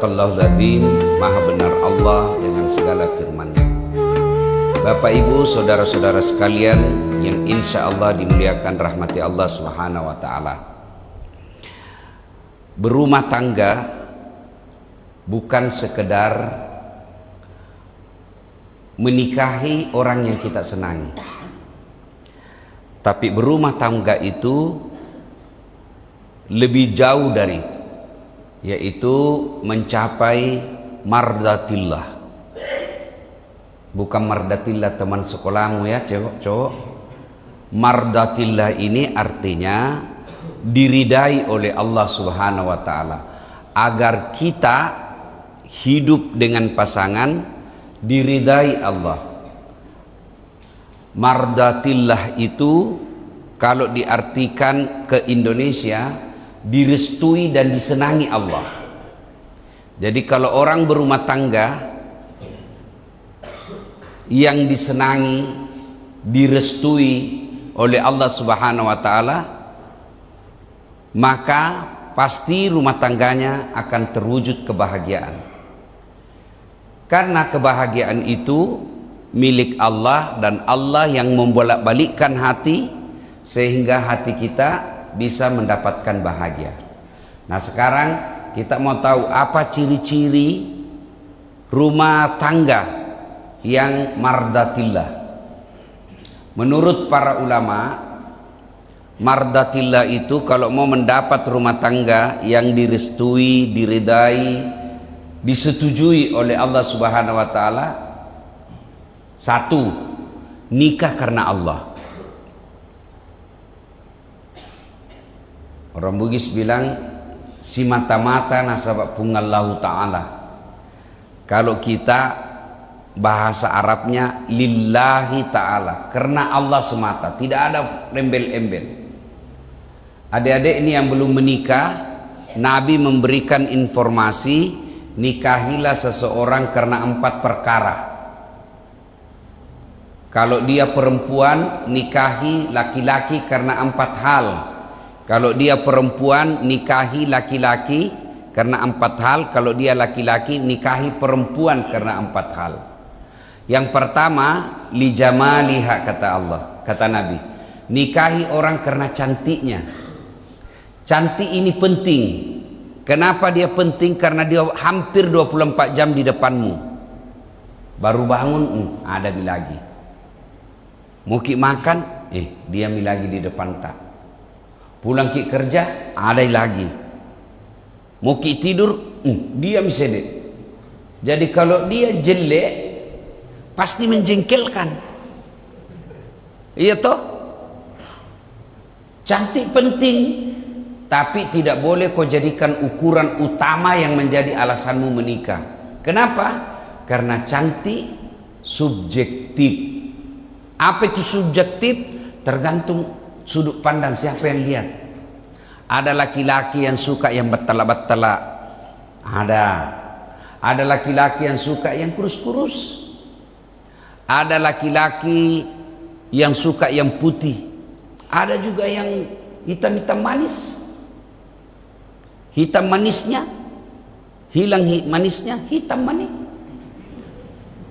Sadaqallahul Adzim, maha benar Allah dengan segala firman-Nya. Bapak Ibu, saudara-saudara sekalian yang insya Allah dimuliakan rahmati Allah Subhanahu wa Ta'ala. Berumah tangga bukan sekedar menikahi orang yang kita senangi, tapi berumah tangga itu lebih jauh dari itu, yaitu mencapai mardatillah. Bukan mardatillah teman sekolahmu ya cowok. Mardatillah ini artinya diridai oleh Allah Subhanahu wa Ta'ala, agar kita hidup dengan pasangan diridai Allah. Mardatillah itu kalau diartikan ke Indonesia, direstui dan disenangi Allah. Jadi kalau orang berumah tangga yang disenangi, direstui oleh Allah Subhanahu wa Ta'ala, maka pasti rumah tangganya akan terwujud kebahagiaan. Karena kebahagiaan itu milik Allah, dan Allah yang membolak-balikkan hati sehingga hati kita bisa mendapatkan bahagia. Nah, sekarang kita mau tahu apa ciri-ciri rumah tangga yang mardatillah. Menurut para ulama, mardatillah itu kalau mau mendapat rumah tangga yang direstui, diridai, disetujui oleh Allah Subhanahu wa Ta'ala, satu, nikah karena Allah. Orang Bugis bilang si mata-mata nasabak pungallahu ta'ala. Kalau kita bahasa Arabnya lillahi ta'ala, karena Allah semata, tidak ada embel-embel. Adik-adik ini yang belum menikah, Nabi memberikan informasi, nikahilah seseorang karena 4 perkara. Kalau dia perempuan, nikahi laki-laki karena 4 hal. Kalau dia perempuan, nikahi laki-laki karena 4 hal. Kalau dia laki-laki, nikahi perempuan karena 4 hal. Yang pertama, li jamaliha, kata Allah, kata Nabi, nikahi orang karena cantiknya. Cantik ini penting. Kenapa dia penting? Karena dia hampir 24 jam di depanmu. Baru bangun, ada mi lagi. Mau ki makan, dia mi lagi di depan tak. Pulang ki kerja, ada lagi. Mau ki tidur, dia mi sedek. Jadi kalau dia jelek, pasti menjengkelkan. Iya toh? Cantik penting, tapi tidak boleh kau jadikan ukuran utama yang menjadi alasanmu menikah. Kenapa? Karena cantik subjektif. Apa itu subjektif? Tergantung sudut pandang siapa yang lihat. Ada laki-laki yang suka yang betala-betala, ada laki-laki yang suka yang kurus-kurus, ada laki-laki yang suka yang putih, ada juga yang hitam-hitam manis. Hitam manisnya hilang, manisnya hitam manis,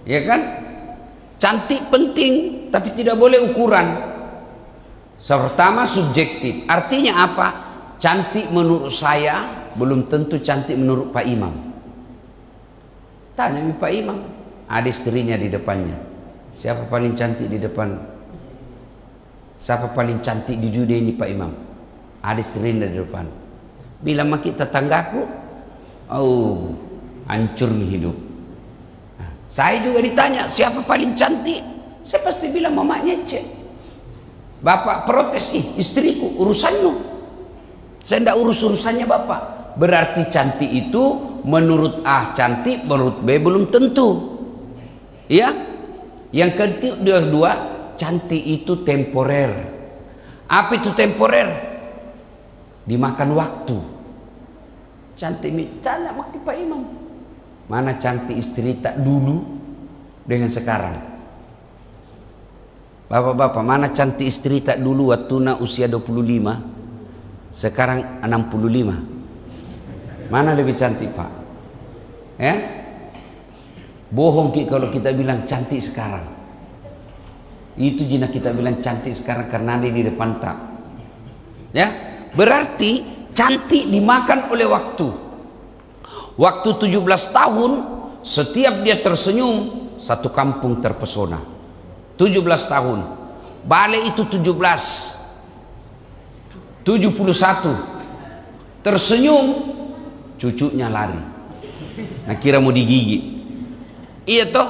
ya kan? Cantik penting, tapi tidak boleh ukuran. Pertama, subjektif. Artinya apa? Cantik menurut saya belum tentu cantik menurut Pak Imam. Tanya Pak Imam, ada istrinya di depannya, siapa paling cantik di depan? Siapa paling cantik di dunia ini Pak Imam? Ada istrinya di depan. Bila makin tetanggaku, hancur nih hidup. Saya juga ditanya siapa paling cantik, saya pasti bilang mamanya cek. Bapak protes, istriku, urusanmu. Saya tidak urus urusannya bapak. Berarti cantik itu menurut A cantik, menurut B belum tentu. Ya. Yang kedua, cantik itu temporer. Apa itu temporer? Dimakan waktu. Cantik, tanya Pak Imam, mana cantik istri tak dulu dengan sekarang? Bapak-bapak, mana cantik istri tak dulu waktu usia 25, sekarang 65? Mana lebih cantik Pak? Ya, bohong kalau kita bilang cantik sekarang. Itu jina kita bilang cantik sekarang karena dia di depan tak. Ya, berarti cantik dimakan oleh waktu. Waktu 17 tahun, setiap dia tersenyum, satu kampung terpesona. 17 tahun. Balik itu 17. 71. Tersenyum, cucunya lari. Nah, kira mau digigit. Iya toh?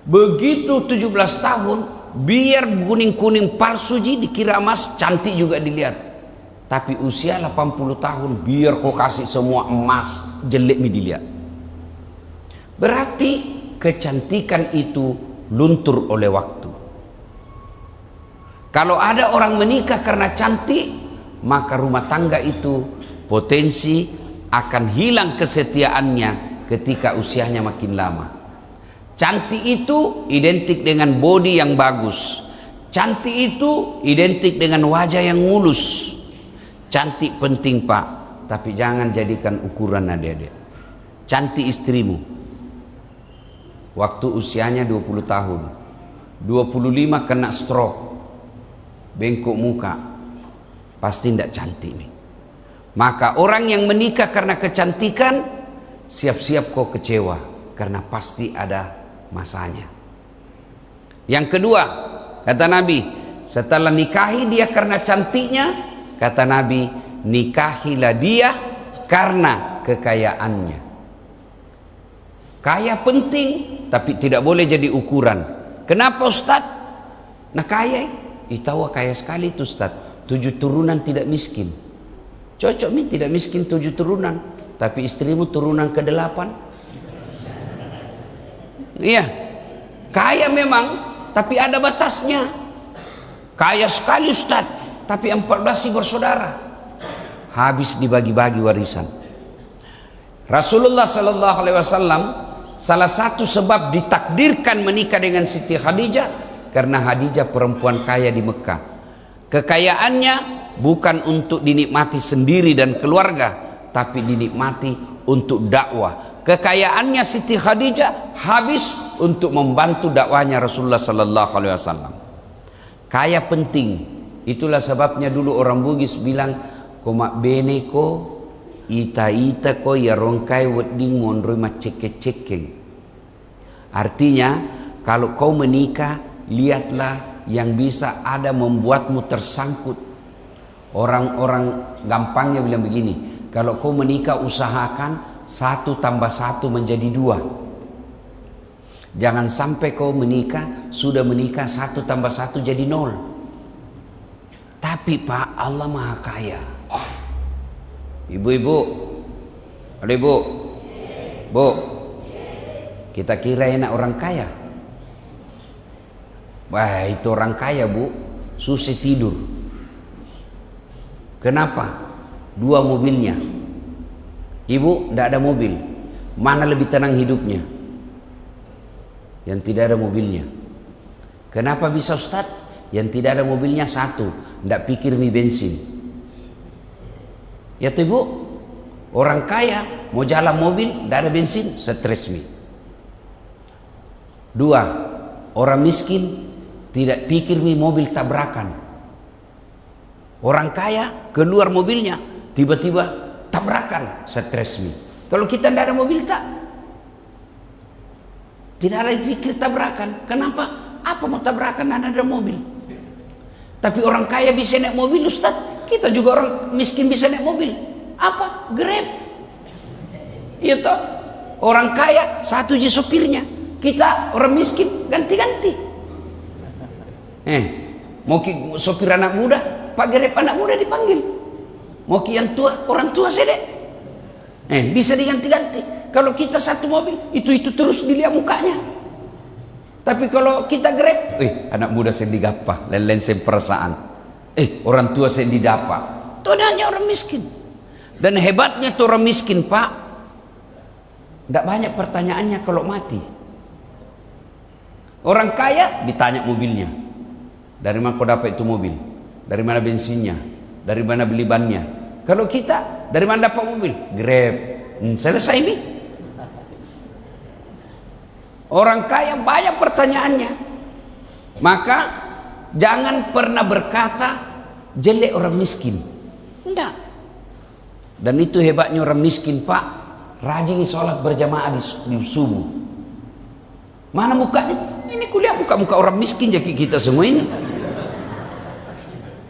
Begitu 17 tahun, biar kuning-kuning palsu dikira emas, cantik juga dilihat. Tapi usia 80 tahun, biar kau kasih semua emas, jelek mi dilihat. Berarti kecantikan itu luntur oleh waktu. Kalau ada orang menikah karena cantik, maka rumah tangga itu potensi akan hilang kesetiaannya ketika usianya makin lama. Cantik itu identik dengan body yang bagus. Cantik itu identik dengan wajah yang mulus. Cantik penting Pak, tapi jangan jadikan ukuran adik-adik. Cantik istrimu waktu usianya 20 tahun, 25 kena stroke, bengkok muka, pasti tidak cantik nih. Maka orang yang menikah karena kecantikan, siap-siap kau kecewa karena pasti ada masanya. Yang kedua, kata Nabi, setelah nikahi dia karena cantiknya, kata Nabi, nikahilah dia karena kekayaannya. Kaya penting, tapi tidak boleh jadi ukuran. Kenapa Ustaz? Nah kaya, tahu kaya sekali itu Ustaz. 7 turunan tidak miskin. Cocok mi tidak miskin 7 turunan, tapi istrimu turunan ke-8. Iya, kaya memang, tapi ada batasnya. Kaya sekali Ustaz, tapi 14 bersaudara. Habis dibagi-bagi warisan. Rasulullah sallallahu alaihi wasallam salah satu sebab ditakdirkan menikah dengan Siti Khadijah karena Khadijah perempuan kaya di Mekah. Kekayaannya bukan untuk dinikmati sendiri dan keluarga, tapi dinikmati untuk dakwah. Kekayaannya Siti Khadijah habis untuk membantu dakwahnya Rasulullah sallallahu alaihi wasallam. Kaya penting. Itulah sebabnya dulu orang Bugis bilang, "Komak bene ko ita-ita ko ya rongkai wedding mondroi maceke-cekeng." Artinya, kalau kau menikah, lihatlah yang bisa ada membuatmu tersangkut. Orang-orang gampangnya bilang begini, kalau kau menikah usahakan 1 tambah 1 menjadi 2. Jangan sampai kau menikah, sudah menikah 1 tambah 1 jadi 0. Tapi Pak, Allah Maha Kaya. Ibu-ibu, ada ibu, bu, kita kira enak orang kaya. Wah, itu orang kaya bu, susah tidur. Kenapa? 2 mobilnya. Ibu tidak ada mobil. Mana lebih tenang hidupnya? Yang tidak ada mobilnya. Kenapa bisa Ustaz? Yang tidak ada mobilnya 1, tidak pikir mi bensin. Ya tuh ibu, orang kaya mau jalan mobil, tidak ada bensin, stres mi. 2, orang miskin tidak pikir mi mobil tabrakan. Orang kaya keluar mobilnya, tiba-tiba tabrakan, stres mi. Kalau kita tidak ada mobil tidak ada pikir tabrakan. Kenapa? Apa mau tabrakan? Ada mobil. Tapi orang kaya bisa naik mobil Ustaz. Kita juga orang miskin bisa naik mobil. Apa? Grab. Iya toh. Orang kaya 1 je sopirnya. Kita orang miskin ganti-ganti. Mau sopir anak muda, Pak Grab anak muda dipanggil. Mau yang tua, orang tua sedek. Bisa diganti-ganti. Kalau kita 1 mobil, itu terus dilihat mukanya. Tapi kalau kita Grab, anak muda saya digapa, lain-lain saya perasaan. Orang tua saya didapa. Itu hanya orang miskin. Dan hebatnya tuh orang miskin Pak, tidak banyak pertanyaannya kalau mati. Orang kaya ditanya mobilnya. Dari mana kau dapat itu mobil? Dari mana bensinnya? Dari mana beli bannya? Kalau kita, dari mana dapat mobil? Grab. Selesai nih. Orang kaya banyak pertanyaannya. Maka jangan pernah berkata jelek orang miskin. Enggak. Dan itu hebatnya orang miskin, Pak. Rajin sholat berjamaah di subuh. Mana mukanya? Ini kuliah muka-muka orang miskin jadi kita semua ini.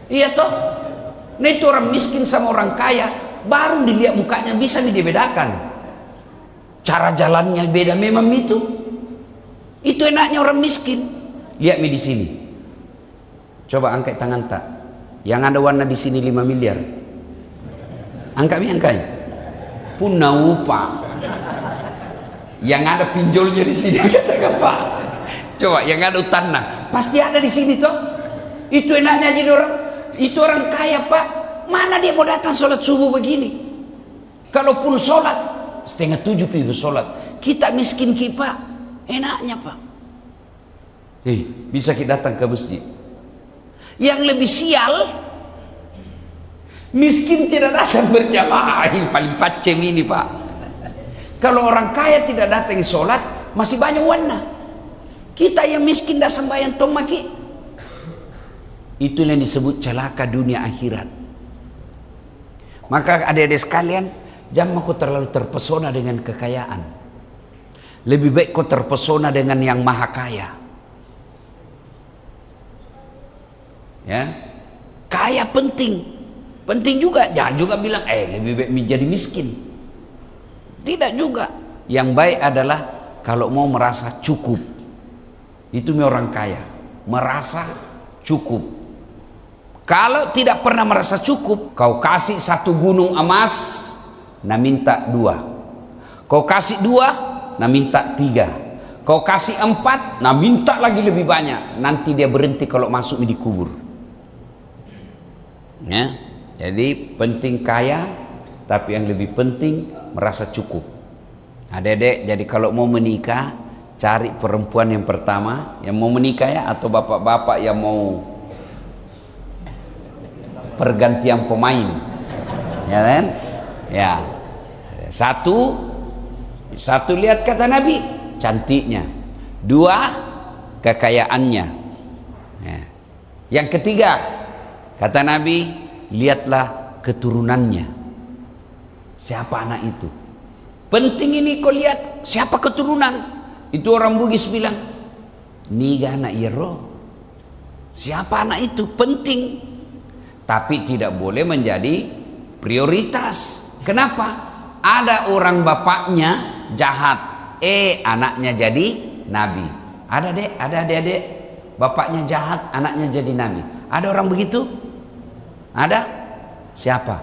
Iya toh? Nah itu orang miskin sama orang kaya, baru dilihat mukanya bisa dibedakan. Cara jalannya beda memang itu. Itu enaknya orang miskin. Lihat di sini. Coba angkat tangan tak. Yang ada warna di sini 5 miliar. Angkat. Punna upa. Yang ada pinjolnya di sini katakan Pak. Coba yang ada tanah pasti ada di sini toh. Itu enaknya jadi orang. Itu orang kaya Pak. Mana dia mau datang sholat subuh begini? Kalaupun sholat 6:30 pergi sholat. Kita miskin Pak. Enaknya Pak. Bisa kita datang ke masjid. Yang lebih sial, miskin tidak datang berjamaah. Yang paling pacem ini Pak. Kalau orang kaya tidak datang sholat, masih banyak warna. Kita yang miskin dah sembahyang tong maki. Itu yang disebut celaka dunia akhirat. Maka adik-adik sekalian, jangan kau terlalu terpesona dengan kekayaan. Lebih baik kau terpesona dengan yang maha kaya. Ya, kaya penting juga. Jangan juga bilang lebih baik menjadi miskin. Tidak juga. Yang baik adalah kalau mau merasa cukup. Itu orang kaya, merasa cukup. Kalau tidak pernah merasa cukup, kau kasih 1 gunung emas, nah minta 2. Kau kasih 2, nah minta 3. Kau kasih 4, nah minta lagi lebih banyak. Nanti dia berhenti kalau masuk di kubur. Ya, jadi penting kaya, tapi yang lebih penting merasa cukup. Adik-adik, jadi kalau mau menikah, cari perempuan yang pertama yang mau menikah ya, atau bapak-bapak yang mau pergantian pemain, ya kan? Ya, satu lihat kata Nabi cantiknya, 2 kekayaannya. Ya. Yang ketiga kata Nabi, lihatlah keturunannya. Siapa anak itu? Penting ini kau lihat siapa keturunan. Itu orang Bugis bilang, niga anak iro. Siapa anak itu? Penting. Tapi tidak boleh menjadi prioritas. Kenapa? Ada orang bapaknya jahat, anaknya jadi nabi. Ada adik-adik, bapaknya jahat, anaknya jadi nabi. Ada orang begitu? Ada? Siapa?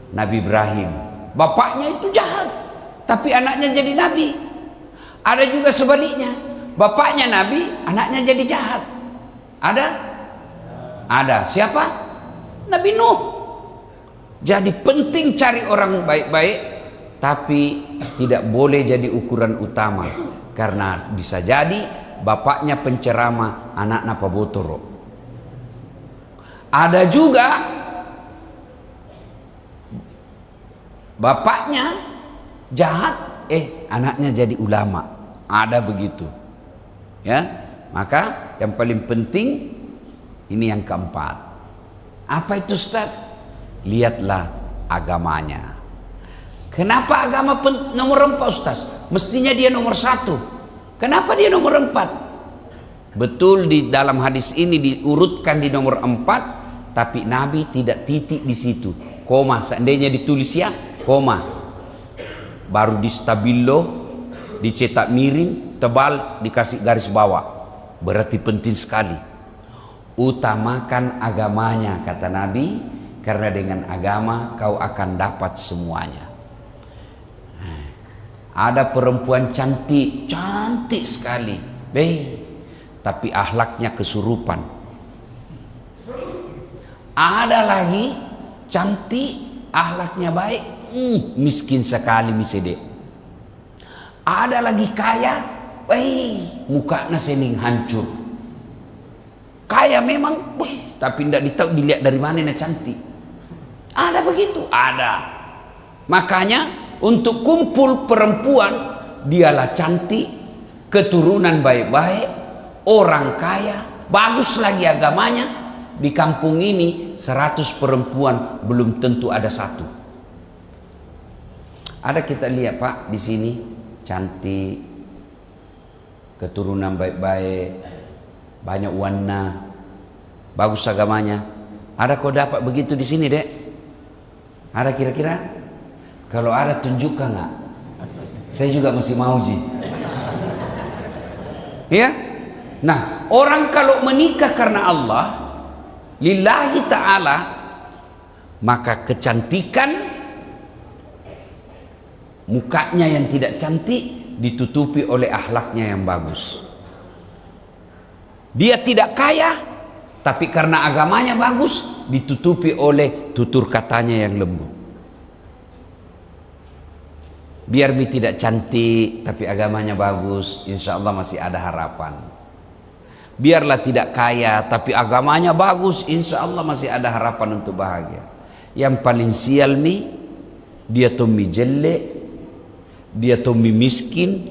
Nabi Ibrahim. Bapaknya itu jahat, tapi anaknya jadi nabi. Ada juga sebaliknya, bapaknya nabi, anaknya jadi jahat. Ada. Siapa? Nabi Nuh. Jadi penting cari orang baik-baik, tapi tidak boleh jadi ukuran utama, karena bisa jadi bapaknya penceramah, anak napa botoro. Ada juga bapaknya jahat, anaknya jadi ulama. Ada begitu. Ya, maka yang paling penting ini yang keempat. Apa itu Ustaz? Lihatlah agamanya. Kenapa agama nomor 4 Ustaz? Mestinya dia nomor 1. Kenapa dia nomor 4? Betul, di dalam hadis ini diurutkan di nomor 4, tapi Nabi tidak titik di situ. Koma, seandainya ditulis ya, koma. Baru di stabilo, dicetak miring, tebal, dikasih garis bawah. Berarti penting sekali. Utamakan agamanya, kata Nabi, karena dengan agama kau akan dapat semuanya. Ada perempuan cantik sekali, tapi akhlaknya kesurupan. Ada lagi cantik, akhlaknya baik, miskin sekali misede. Ada lagi kaya, mukanya sening hancur. Kaya memang, tapi tidak ditahu dilihat dari mana dia cantik. Ada begitu, ada. Makanya untuk kumpul perempuan dialah cantik, keturunan baik-baik, orang kaya, bagus lagi agamanya. Di kampung ini 100 perempuan belum tentu ada satu. Ada kita lihat Pak di sini cantik, keturunan baik-baik, banyak warna, bagus agamanya. Ada kau dapat begitu di sini, Dek? Ada kira-kira? Kalau ada tunjukkan nggak? Saya juga masih mau Ji. Ya? Nah, orang kalau menikah karena Allah, lillahi ta'ala, maka kecantikan mukanya yang tidak cantik ditutupi oleh akhlaknya yang bagus. Dia tidak kaya, tapi karena agamanya bagus ditutupi oleh tutur katanya yang lembut. Biar mi tidak cantik tapi agamanya bagus, insya Allah masih ada harapan. Biarlah tidak kaya tapi agamanya bagus, insya Allah masih ada harapan untuk bahagia. Yang paling sial mi, dia tommi jelek, dia tommi miskin,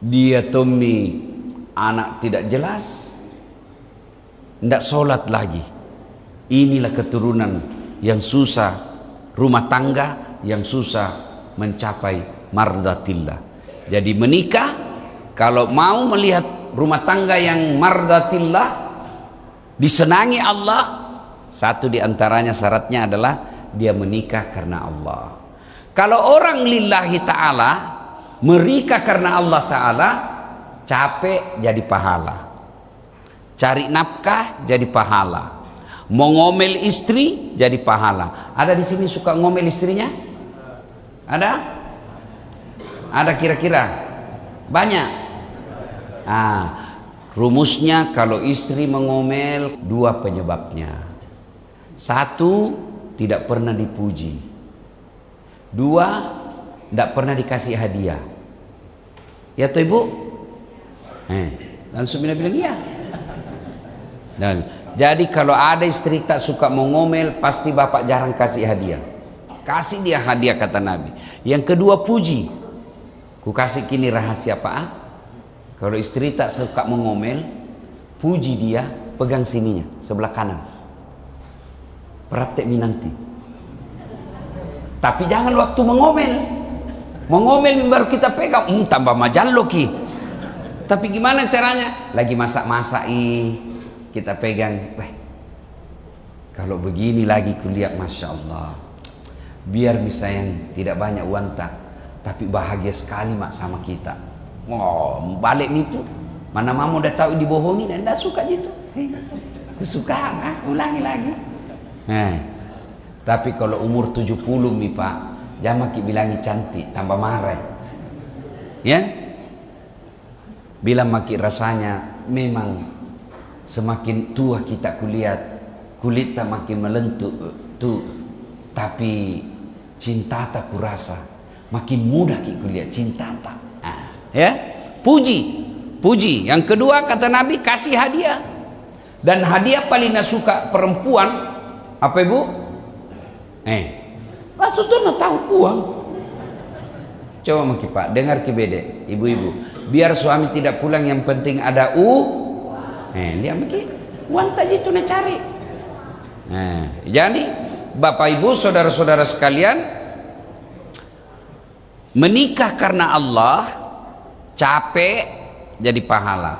dia tommi anak tidak jelas, tidak sholat lagi. Inilah keturunan yang susah, rumah tangga yang susah mencapai mardatillah. Jadi menikah, kalau mau melihat rumah tangga yang mardatillah, disenangi Allah, satu diantaranya syaratnya adalah dia menikah karena Allah. Kalau orang lillahi ta'ala menikah karena Allah ta'ala, capek jadi pahala, cari nafkah jadi pahala, mau ngomel istri jadi pahala. Ada di sini suka ngomel istrinya? Ada? Ada kira-kira? Banyak? Rumusnya kalau istri mengomel, 2 penyebabnya. 1, tidak pernah dipuji. 2, tidak pernah dikasih hadiah. Ya toh Ibu? Langsung bilang iya. Dan jadi kalau ada istri tak suka mengomel, pasti bapak jarang kasih hadiah. Kasih dia hadiah kata Nabi. Yang kedua, puji. Ku kasih kini rahasia Pak. Kalau istri tak suka mengomel, puji dia, pegang sininya sebelah kanan. Praktek nanti. Tapi jangan waktu mengomel. Mengomel baru kita pegang, tambah majallo ki. Tapi gimana caranya? Lagi masak-masak kita pegang. Kalau begini lagi kulihat, masya Allah. Biar misalnya tidak banyak uang tapi bahagia sekali mak sama kita. Balik itu. Mana mama udah tahu dibohongin, anda suka gitu. Kesukaan, ulangi lagi. Tapi kalau umur 70 nih Pak, jangan maki bilangi cantik, tambah marah. Ya? Bilang maki rasanya memang semakin tua kita kulihat, kulit tak makin melentur tuh. Tapi cinta tak kurasa makin mudah kita kulihat cinta tak. Ya, puji. Yang kedua kata Nabi, kasih hadiah. Dan hadiah paling suka perempuan apa Ibu? Maksudnya tahu uang. Coba mungkin Pak dengar kibede ibu-ibu, biar suami tidak pulang yang penting ada dia mungkin uang tadi itu nak cari. Jadi Bapak Ibu saudara-saudara sekalian, menikah karena Allah capek jadi pahala.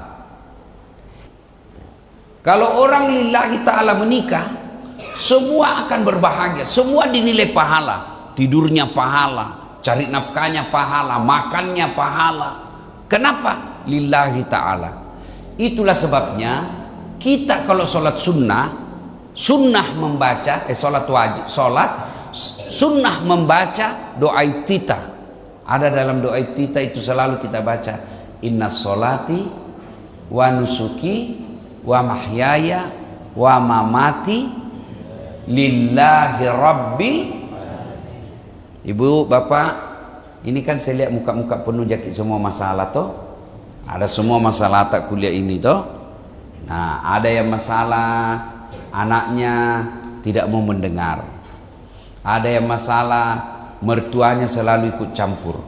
Kalau orang lillahi ta'ala menikah, semua akan berbahagia, semua dinilai pahala. Tidurnya pahala, cari nafkahnya pahala, makannya pahala. Kenapa? Lillahi ta'ala. Itulah sebabnya kita kalau sholat sunnah membaca sholat wajib, sunnah membaca doa iftitah. Ada dalam doa iftitah itu selalu kita baca, inna sholati wa nusuki wa mahyaya wa mamati lillahi rabbil. Ibu bapak, ini kan saya lihat muka-muka penuh jakit semua masalah toh. Ada semua masalah tak kuliah ini toh. Nah, ada yang masalah anaknya tidak mau mendengar, ada yang masalah mertuanya selalu ikut campur,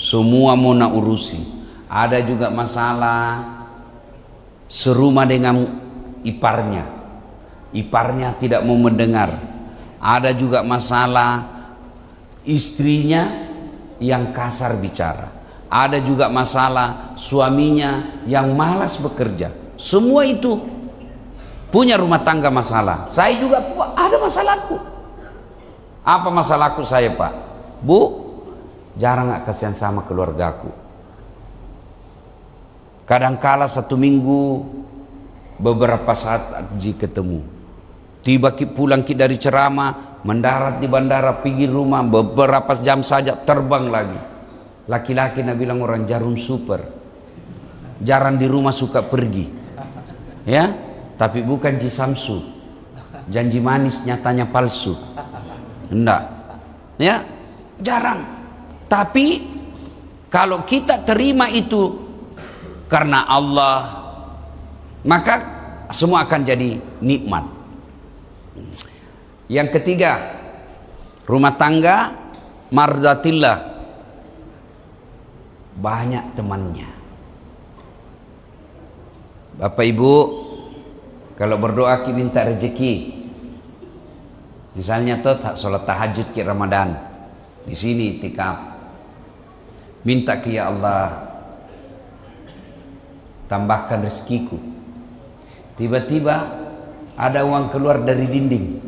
semua mau nak urusi. Ada juga masalah serumah dengan iparnya, iparnya tidak mau mendengar. Ada juga masalah istrinya yang kasar bicara. Ada juga masalah suaminya yang malas bekerja. Semua itu punya rumah tangga masalah. Saya juga ada masalahku. Apa masalahku saya, Pak? Bu, jarang gak kasihan sama keluargaku. Kadangkala satu minggu beberapa saat Ji ketemu. Tiba pulang dari ceramah, mendarat di bandara, pergi rumah, beberapa jam saja terbang lagi. Laki-laki nak bilang orang jarum super. Jarang di rumah, suka pergi. Ya, tapi bukan Ji Samsu. Janji manis nyatanya palsu. Enggak. Ya, jarang. Tapi kalau kita terima itu karena Allah, maka semua akan jadi nikmat. Yang ketiga, rumah tangga mardatillah, banyak temannya. Bapak Ibu, kalau berdoa kita minta rezeki, misalnya tuh sholat tahajud ke Ramadan, di sini itikaf, minta ke ya Allah, tambahkan rezekiku. Tiba-tiba ada uang keluar dari dinding.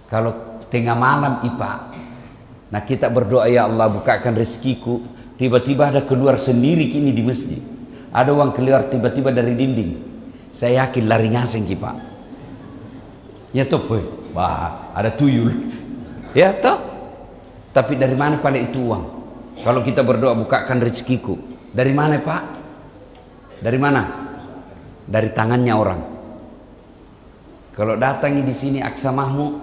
Kalau tengah malam Ipa, nah kita berdoa ya Allah bukakan rezekiku, tiba-tiba ada keluar sendiri kini di masjid. Ada uang keluar tiba-tiba dari dinding. Saya yakin lari ngasing Pak. Ya toh, wah ada tuyul. Ya toh. Tapi dari mana paling itu uang? Kalau kita berdoa bukakan rezekiku, dari mana Pak? Dari mana? Dari tangannya orang. Kalau datangi di sini Aksa Mahmud,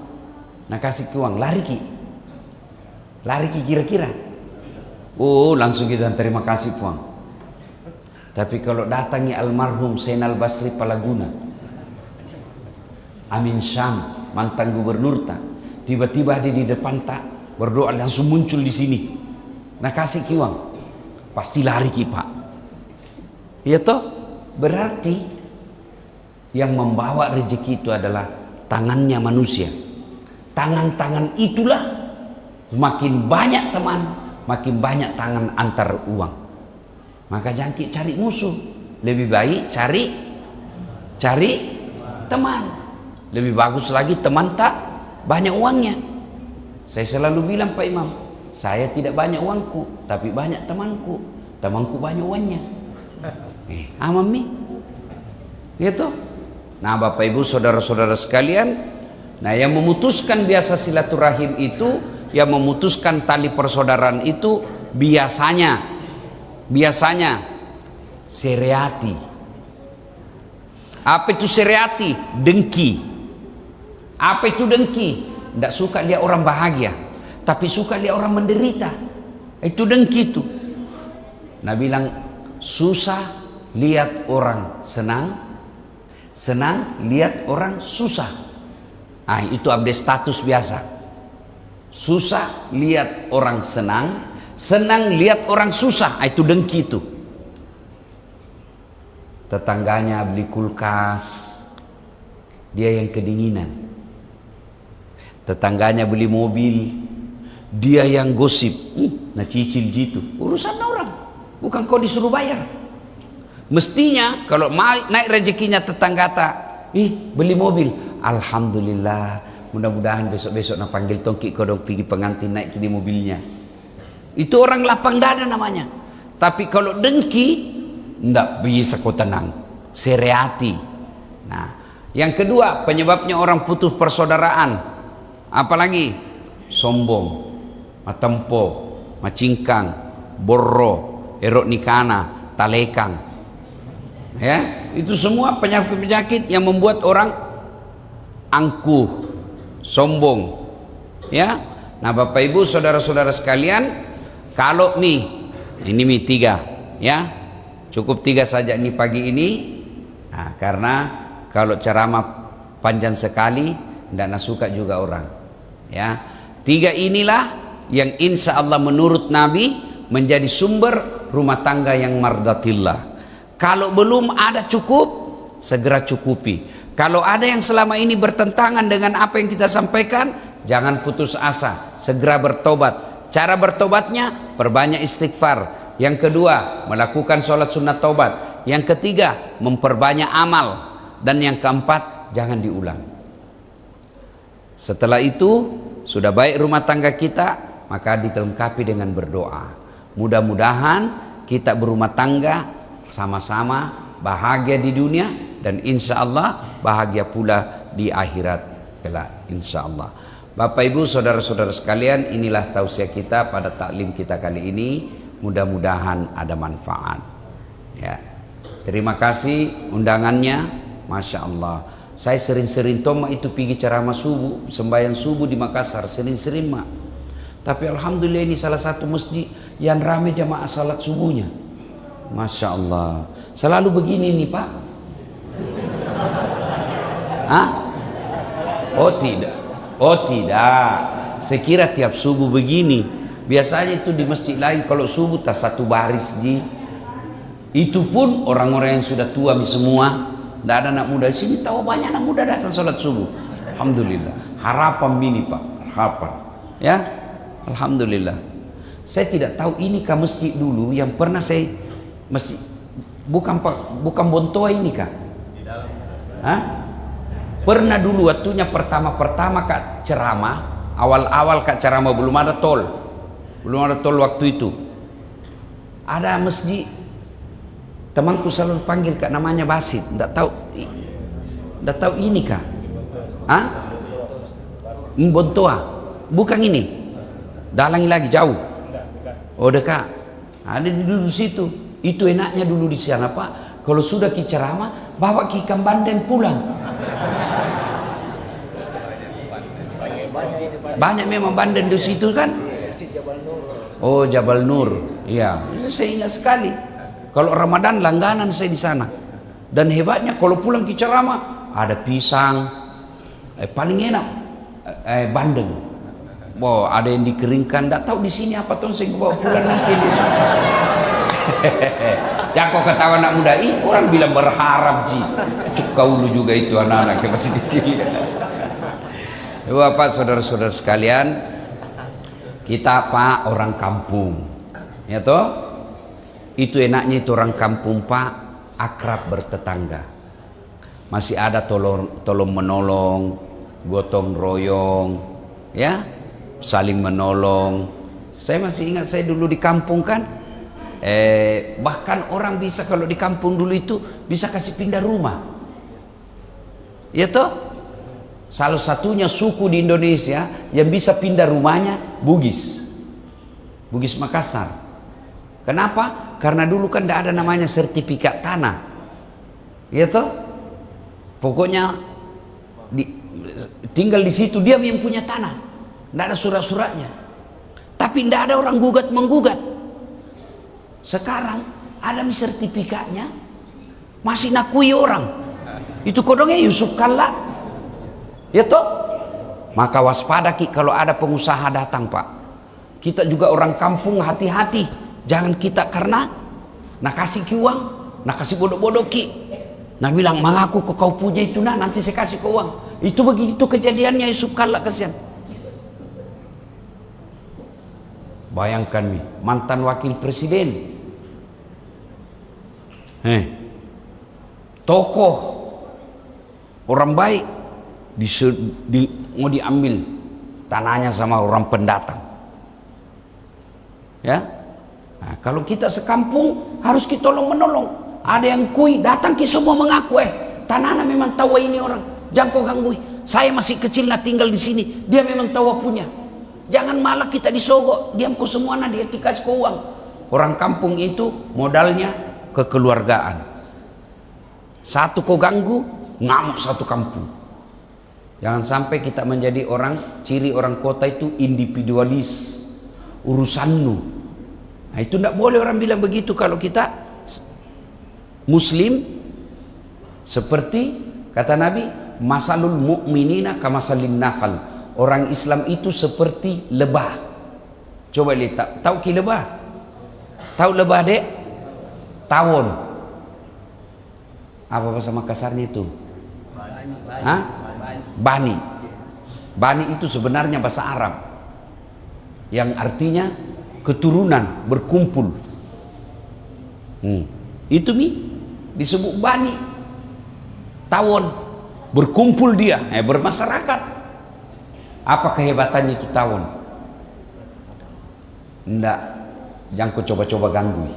nah kasih ke uang, lari ki kira-kira. Oh langsung kita terima kasih puang. Tapi kalau datangi almarhum Zainal Basri Palaguna, Amin Syam mantan gubernur tak, tiba-tiba ada di depan tak berdoa langsung muncul di sini. Nah kasih ki uang, pasti lari ki Pak. Ya toh, berarti yang membawa rezeki itu adalah tangannya manusia. Tangan-tangan itulah makin banyak teman, makin banyak tangan antar uang. Maka jangan cari musuh, lebih baik cari teman. Lebih bagus lagi teman tak banyak uangnya. Saya selalu bilang Pak Imam, saya tidak banyak uangku, tapi banyak temanku. Temanku banyak uangnya. Amami, gitu. Nah Bapak Ibu saudara-saudara sekalian, nah yang memutuskan biasa silaturahim itu, yang memutuskan tali persaudaraan itu biasanya seriati. Apa itu seriati? Dengki. Apa itu dengki? Tidak suka lihat orang bahagia, tapi suka lihat orang menderita. Itu dengki itu. Nah bilang susah lihat orang senang, senang lihat orang susah. Ah itu update status biasa. Susah lihat orang senang, senang lihat orang susah. Ah, itu dengki itu. Tetangganya beli kulkas, dia yang kedinginan. Tetangganya beli mobil, dia yang gosip. Nah cicil gitu. Urusan orang, bukan kau disuruh bayar. Mestinya kalau naik rezekinya tetangga tak, beli mobil, alhamdulillah, mudah-mudahan besok-besok nak panggil tongki kau dong pergi pengantin naik di mobilnya. Itu orang lapang dada namanya. Tapi kalau dengki, ndak bisa kau tenang. Seriati. Nah, yang kedua penyebabnya orang putus persaudaraan. Apalagi sombong, matempo, macingkang, borro, erok nikana, talekang. Ya, itu semua penyakit-penyakit yang membuat orang angkuh, sombong. Ya. Nah, Bapak Ibu, saudara-saudara sekalian, kalau ini tiga, ya. Cukup tiga saja nih pagi ini. Nah, karena kalau ceramah panjang sekali, tidak suka juga orang. Ya. Tiga inilah yang insya Allah menurut Nabi menjadi sumber rumah tangga yang mardatillah. Kalau belum ada cukup, segera cukupi. Kalau ada yang selama ini bertentangan dengan apa yang kita sampaikan, jangan putus asa, segera bertobat. Cara bertobatnya, perbanyak istighfar. Yang kedua, melakukan sholat sunat taubat. Yang ketiga, memperbanyak amal. Dan yang keempat, jangan diulang. Setelah itu, sudah baik rumah tangga kita, maka dilengkapi dengan berdoa. Mudah-mudahan kita berumah tangga sama-sama bahagia di dunia, dan insya Allah bahagia pula di akhirat kelak, insya Allah. Bapak Ibu saudara-saudara sekalian, inilah tausiah kita pada taklim kita kali ini. Mudah-mudahan ada manfaat ya. Terima kasih undangannya, Masya Allah. Saya sering-sering tomak itu pergi ceramah subuh, sembahyang subuh di Makassar, sering-sering mak. Tapi alhamdulillah ini salah satu masjid yang ramai jamaah salat subuhnya. Masya Allah. Selalu begini nih Pak. Hah? Oh tidak. Oh tidak. Saya kira tiap subuh begini. Biasanya itu di masjid lain kalau subuh tak satu baris ji. Itu pun orang-orang yang sudah tua semua. Tidak ada anak muda di sini. Tahu banyak anak muda datang sholat subuh. Alhamdulillah. Harapan ini Pak. Harapan. Ya. Alhamdulillah. Saya tidak tahu ini kah masjid dulu yang pernah saya masjid. Bukan Bontoa ini kah? Di dalam. Hah? Pernah dulu waktunya pertama Kak ceramah. Awal-awal Kak ceramah belum ada tol. Belum ada tol waktu itu. Ada masjid, temanku selalu panggil Kak, namanya Basit. Tidak tahu ini Kak. Hah? Bontoa. Bukan ini. Dalangi lagi jauh. Oh dekat. Ada di dulu situ. Itu enaknya dulu di sana Pak. Kalau sudah ki ceramah, bawa ki ikan bandeng pulang. Banyak memang bandeng di situ kan. Oh Jabal Nur, iya. Saya ingat sekali. Kalau Ramadan langganan saya di sana. Dan hebatnya kalau pulang ke ceramah ada pisang, paling enak bandeng. Wow, ada yang dikeringkan. Tidak tahu di sini apa tuh saya bawa pulang nanti. Ya kok ketawa anak muda, orang bilang berharap ji. Cuk kau dulu juga itu anak-anak yang masih kecil. Bapak saudara-saudara sekalian, kita Pak orang kampung, ya toh? Itu enaknya itu orang kampung Pak, akrab bertetangga. Masih ada tolong menolong, gotong royong, ya, saling menolong. Saya masih ingat saya dulu di kampung kan, bahkan orang bisa kalau di kampung dulu itu bisa kasih pindah rumah, ya toh? Salah satunya suku di Indonesia yang bisa pindah rumahnya Bugis Makassar. Kenapa? Karena dulu kan tidak ada namanya sertifikat tanah, ya toh? Pokoknya tinggal di situ dia yang punya tanah, tidak ada surat-suratnya. Tapi tidak ada orang gugat menggugat. Sekarang ada sertifikatnya, masih nakui orang. Itu kodongnya Yusuf Kalla. Ya toh? Maka waspada ki kalau ada pengusaha datang Pak. Kita juga orang kampung hati-hati. Jangan kita karena nak kasih ki uang, nak kasih bodoh-bodoh ki. Nah bilang malaku kok kau punya itu nah nanti saya kasih kau uang. Itu begitu kejadiannya Yusuf Kalla kasihan. Bayangkan nih mantan wakil presiden. Tokoh orang baik mau diambil tanahnya sama orang pendatang, ya. Nah, kalau kita sekampung harus kita tolong menolong. Ada yang kui datang ki semua mengaku tanahnya memang tahu ini orang, jangan kau ganggu. Saya masih kecil lah tinggal di sini, dia memang tahu punya. Jangan malah kita disogok, diam kau semua nah dia dikasih kau uang. Orang kampung itu modalnya kekeluargaan. Satu kau ganggu, ngamuk satu kampung. Jangan sampai kita menjadi ciri orang kota itu individualis, urusanmu. Nah itu tidak boleh orang bilang begitu. Kalau kita Muslim, seperti kata Nabi, masalul mu'minina kamasalin nakhal. Orang Islam itu seperti lebah. Coba lihat, tahu ki lebah? Tahu lebah, Dek? Tawon. Apa bahasa Makassarnya itu? Hah? Bani. Bani itu sebenarnya bahasa Arab yang artinya keturunan, berkumpul. Itu disebut bani. Tawon, berkumpul dia, bermasyarakat. Apa kehebatannya itu tawon? Enggak, jangan kau coba-coba ganggu.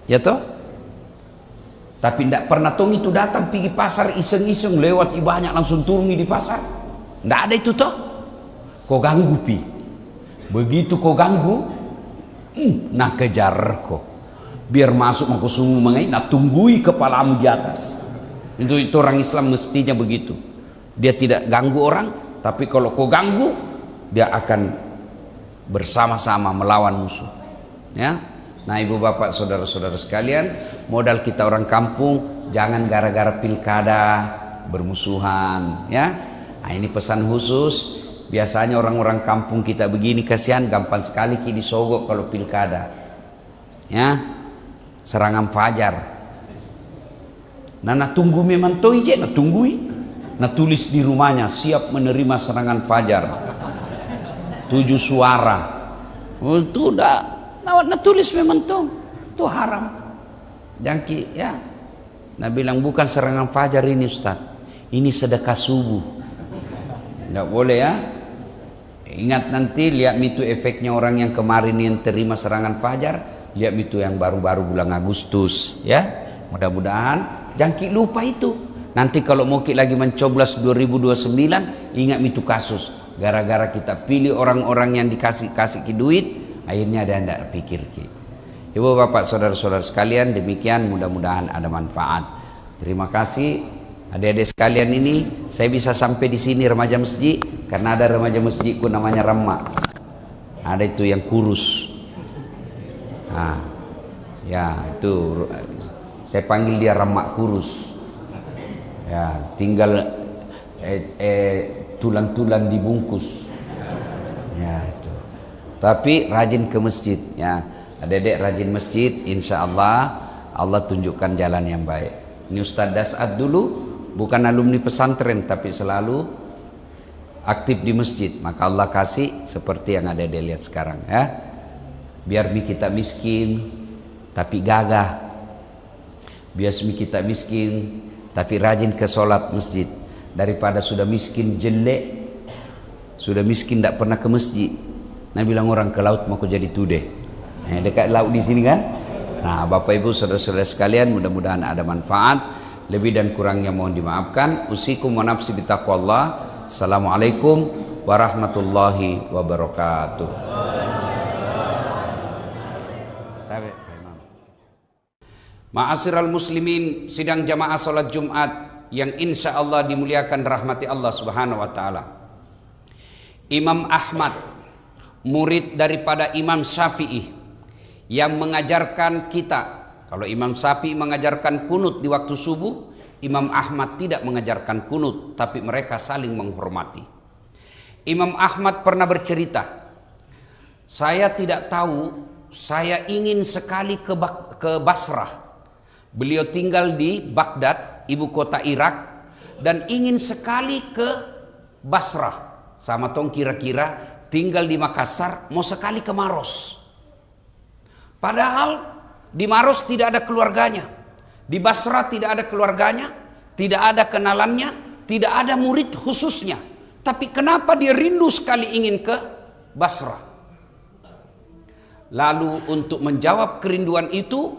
Ya toh? Tapi tidak pernah tong itu datang pergi pasar iseng-iseng lewat banyak langsung turun di pasar. Tidak ada itu toh. Kau ganggu pi. Begitu kau ganggu, nah kejar kau. Biar masuk mau sungguh mengai, nah tunggui kepalamu di atas. Itu orang Islam mestinya begitu. Dia tidak ganggu orang, tapi kalau kau ganggu, dia akan bersama-sama melawan musuh. Ya. Nah, ibu bapak saudara-saudara sekalian, modal kita orang kampung jangan gara-gara pilkada bermusuhan, ya. Nah, ini pesan khusus. Biasanya orang-orang kampung kita begini kasihan, gampang sekali ki disogok kalau pilkada. Ya. Serangan fajar. Nah tunggu memang toh je, nah tunggui. Nah tulis di rumahnya siap menerima serangan fajar. 7 suara. Oh, itu dah. Nah tulis memang toh. Itu haram. Jangki ya. Nah bilang bukan serangan fajar ini Ustaz. Ini sedekah subuh. Tidak boleh ya. Ingat nanti lihat itu efeknya orang yang kemarin yang terima serangan fajar, lihat itu yang baru-baru bulan Agustus ya. Mudah-mudahan jangan lupa itu. Nanti kalau mau lagi mencoblos 2029, ingat itu kasus. Gara-gara kita pilih orang-orang yang kasih ki duit, akhirnya ada tidak pikir ki. Ibu bapak saudara-saudara sekalian, demikian mudah-mudahan ada manfaat. Terima kasih. Adik-adik sekalian ini, saya bisa sampai di sini remaja masjid karena ada remaja masjidku namanya Rama. Ada itu yang kurus. Nah, ya itu saya panggil dia Rama kurus. Ya, tinggal tulang-tulang dibungkus. Ya itu. Tapi rajin ke masjid. Ya, adik-adik rajin masjid, insya Allah Allah tunjukkan jalan yang baik. Ini Ustadz Das'ad dulu. Bukan alumni pesantren tapi selalu aktif di masjid, maka Allah kasih seperti yang ada dilihat sekarang ya. Biar kita miskin tapi gagah, biar kita miskin tapi rajin ke sholat masjid, daripada sudah miskin jelek, sudah miskin tidak pernah ke masjid. Nah bilang orang ke laut mau jadi tudeh, dekat laut di sini kan. Nah bapak ibu saudara-saudara sekalian, mudah-mudahan ada manfaat. Lebih dan kurangnya mohon dimaafkan. Usikum wa nafsi bitaqwallah. Assalamualaikum warahmatullahi wabarakatuh. Ma'asyiral muslimin, sidang jamaah salat Jumat yang insya Allah dimuliakan rahmati Allah subhanahu wa ta'ala. Imam Ahmad, murid daripada Imam Syafi'i, yang mengajarkan kita. Kalau Imam Syafi'i mengajarkan kunut di waktu subuh, Imam Ahmad tidak mengajarkan kunut, tapi mereka saling menghormati. Imam Ahmad pernah bercerita, saya tidak tahu, saya ingin sekali ke Basrah. Beliau tinggal di Baghdad, ibu kota Irak, dan ingin sekali ke Basrah. Sama tong kira-kira tinggal di Makassar, mau sekali ke Maros. Padahal di Maros tidak ada keluarganya, di Basrah tidak ada keluarganya, tidak ada kenalannya, tidak ada murid khususnya. Tapi kenapa dia rindu sekali ingin ke Basrah? Lalu untuk menjawab kerinduan itu,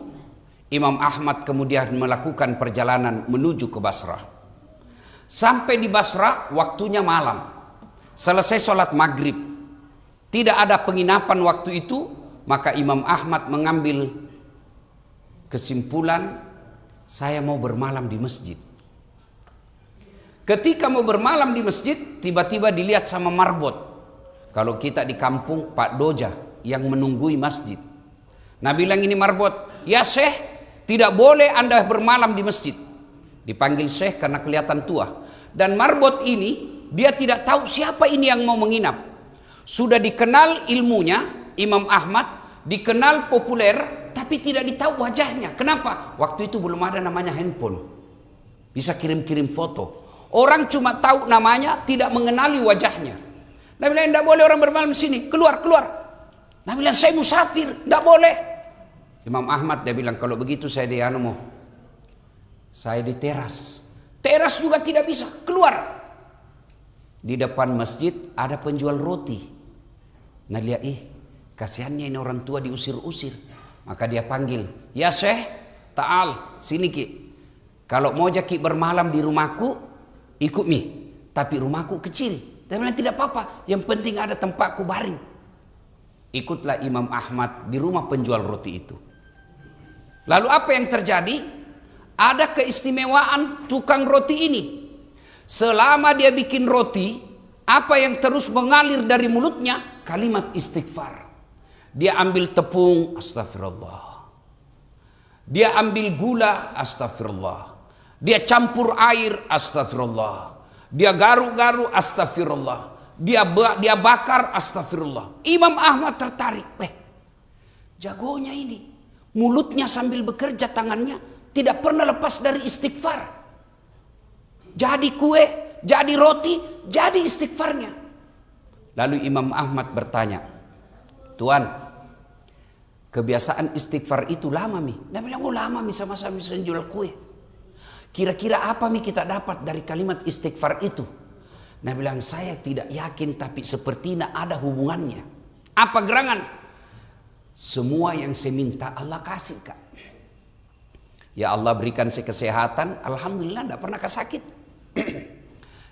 Imam Ahmad kemudian melakukan perjalanan menuju ke Basrah. Sampai di Basrah waktunya malam, selesai sholat maghrib, tidak ada penginapan waktu itu, maka Imam Ahmad mengambil kesimpulan, saya mau bermalam di masjid. Ketika mau bermalam di masjid, tiba-tiba dilihat sama marbot. Kalau kita di kampung, Pak Doja yang menunggui masjid. Nah bilang ini marbot, ya Syekh, tidak boleh Anda bermalam di masjid. Dipanggil Syekh karena kelihatan tua. Dan marbot ini, dia tidak tahu siapa ini yang mau menginap. Sudah dikenal ilmunya, Imam Ahmad, dikenal populer, tapi tidak ditahu wajahnya. Kenapa? Waktu itu belum ada namanya handphone. Bisa kirim-kirim foto. Orang cuma tahu namanya, tidak mengenali wajahnya. Nabi bilang, tidak boleh orang bermalam di sini. Keluar, keluar. Nabi bilang, saya musafir, tidak boleh. Imam Ahmad dia bilang, kalau begitu saya di saya di teras. Teras juga tidak bisa, keluar. Di depan masjid ada penjual roti. Nah lihat, kasihannya ini orang tua diusir-usir. Maka dia panggil, ya Syekh, ta'al, sini Ki. Kalau mau Ki bermalam di rumahku, ikut mi. Tapi rumahku kecil. Dia bilang tidak apa-apa, yang penting ada tempatku baring. Ikutlah Imam Ahmad di rumah penjual roti itu. Lalu apa yang terjadi? Ada keistimewaan tukang roti ini. Selama dia bikin roti, apa yang terus mengalir dari mulutnya? Kalimat istighfar. Dia ambil tepung, astagfirullah. Dia ambil gula, astagfirullah. Dia campur air, astagfirullah. Dia garu-garu, astagfirullah. Dia bakar, astagfirullah. Imam Ahmad tertarik. Jagonya ini. Mulutnya sambil bekerja, tangannya tidak pernah lepas dari istighfar. Jadi kue, jadi roti, jadi istighfarnya. Lalu Imam Ahmad bertanya, Tuan, kebiasaan istighfar itu lama mi? Dia bilang, lama mi, sama-sama jual kue. Kira-kira apa mi kita dapat dari kalimat istighfar itu? Dia bilang, saya tidak yakin, tapi sepertinya ada hubungannya. Apa gerangan? Semua yang saya minta Allah kasih, Kak. Ya Allah berikan saya kesehatan, alhamdulillah tidak pernah sakit.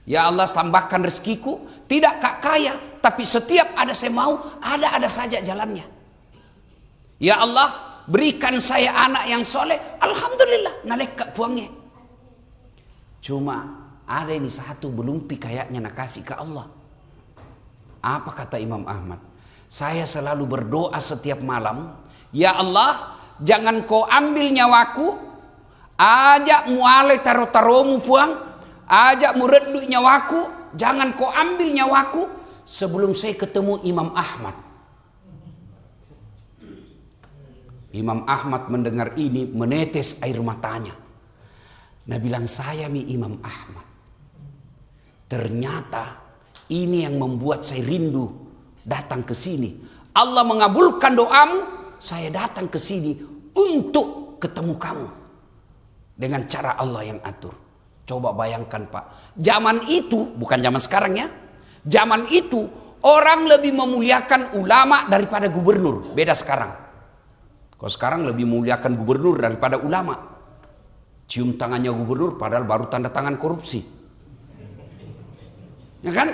Ya Allah tambahkan rezekiku, tidak Kak kaya, tapi setiap ada saya mau, ada saja jalannya. Ya Allah berikan saya anak yang soleh, alhamdulillah, nalek Kak puangnya. Cuma ada ini satu belum kayaknya nak kasih ke Allah. Apa kata Imam Ahmad? Saya selalu berdoa setiap malam, ya Allah, jangan kau ambil nyawaku, ajak muale taro-taromu puang, ajak muredu nyawaku, jangan kau ambil nyawaku sebelum saya ketemu Imam Ahmad. Imam Ahmad mendengar ini menetes air matanya. Nah bilang, saya mi Imam Ahmad. Ternyata ini yang membuat saya rindu datang ke sini. Allah mengabulkan doamu, saya datang ke sini untuk ketemu kamu dengan cara Allah yang atur. Coba bayangkan Pak, zaman itu bukan zaman sekarang ya. Zaman itu orang lebih memuliakan ulama daripada gubernur. Beda sekarang. Kalau sekarang lebih memuliakan gubernur daripada ulama. Cium tangannya gubernur padahal baru tanda tangan korupsi. Ya kan?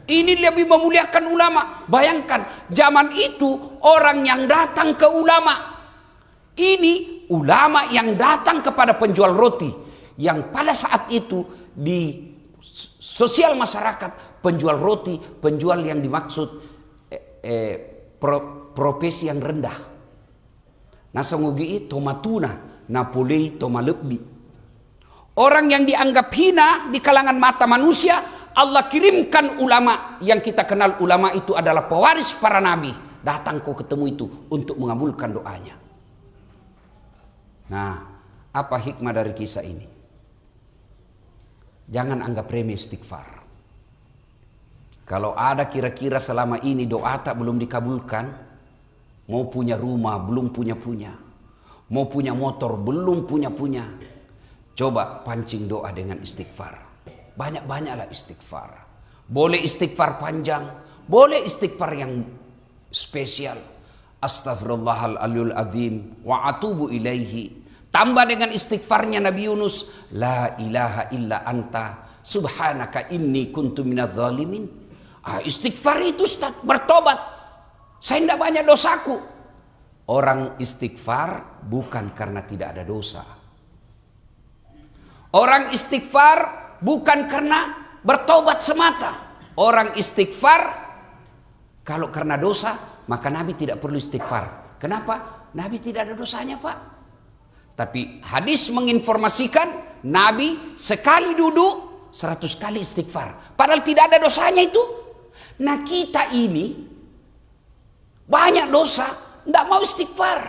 Ini lebih memuliakan ulama. Bayangkan, zaman itu orang yang datang ke ulama. Ini ulama yang datang kepada penjual roti. Yang pada saat itu di sosial masyarakat, penjual roti, penjual yang dimaksud profesi yang rendah. Nasa ngugi tomatuna, napolei tomalebbi. Orang yang dianggap hina di kalangan mata manusia, Allah kirimkan ulama yang kita kenal. Ulama itu adalah pewaris para nabi. Datang kau ketemu itu untuk mengabulkan doanya. Nah, apa hikmah dari kisah ini? Jangan anggap remeh istighfar. Kalau ada kira-kira selama ini doa tak belum dikabulkan, mau punya rumah belum punya, mau punya motor belum punya, coba pancing doa dengan istighfar. Banyak-banyaklah istighfar. Boleh istighfar panjang, boleh istighfar yang spesial. Astaghfirullahaladzim azim wa atubu ilaihi. Tambah dengan istighfarnya Nabi Yunus, la ilaha illa anta subhanaka inni kuntu minadz zalimin. Istighfar itu Ustaz, bertobat. Saya tidak banyak dosaku. Orang istighfar bukan karena tidak ada dosa. Orang istighfar bukan karena bertobat semata. Orang istighfar kalau karena dosa, maka Nabi tidak perlu istighfar. Kenapa? Nabi tidak ada dosanya Pak. Tapi hadis menginformasikan Nabi sekali duduk 100 kali istighfar. Padahal tidak ada dosanya itu. Nah kita ini banyak dosa, tidak mau istighfar.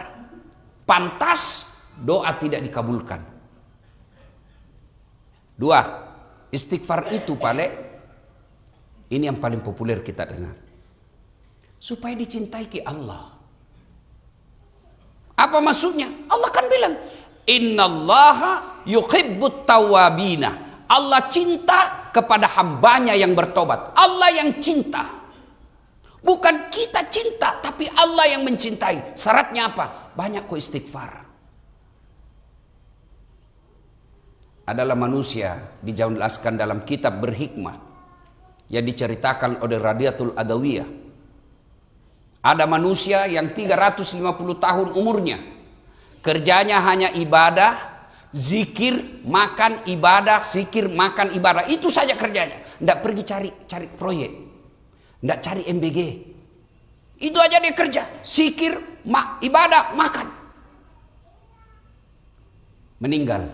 Pantas doa tidak dikabulkan. 2, istighfar itu ini yang paling populer kita dengar. Supaya dicintai ke Allah. Apa maksudnya? Allah kan bilang, innallaha yuhibbut tawwabina. Allah cinta kepada hambanya yang bertobat. Allah yang cinta. Bukan kita cinta, tapi Allah yang mencintai. Syaratnya apa? Banyak kok istighfar. Adalah manusia dijelaskan dalam kitab Berhikmah yang diceritakan oleh Radiatul Adawiyah. Ada manusia yang 350 tahun umurnya. Kerjanya hanya ibadah, zikir, makan, ibadah, zikir, makan, ibadah. Itu saja kerjanya. Tidak pergi cari proyek. Tidak cari MBG. Itu aja dia kerja. Zikir, ibadah, makan. Meninggal.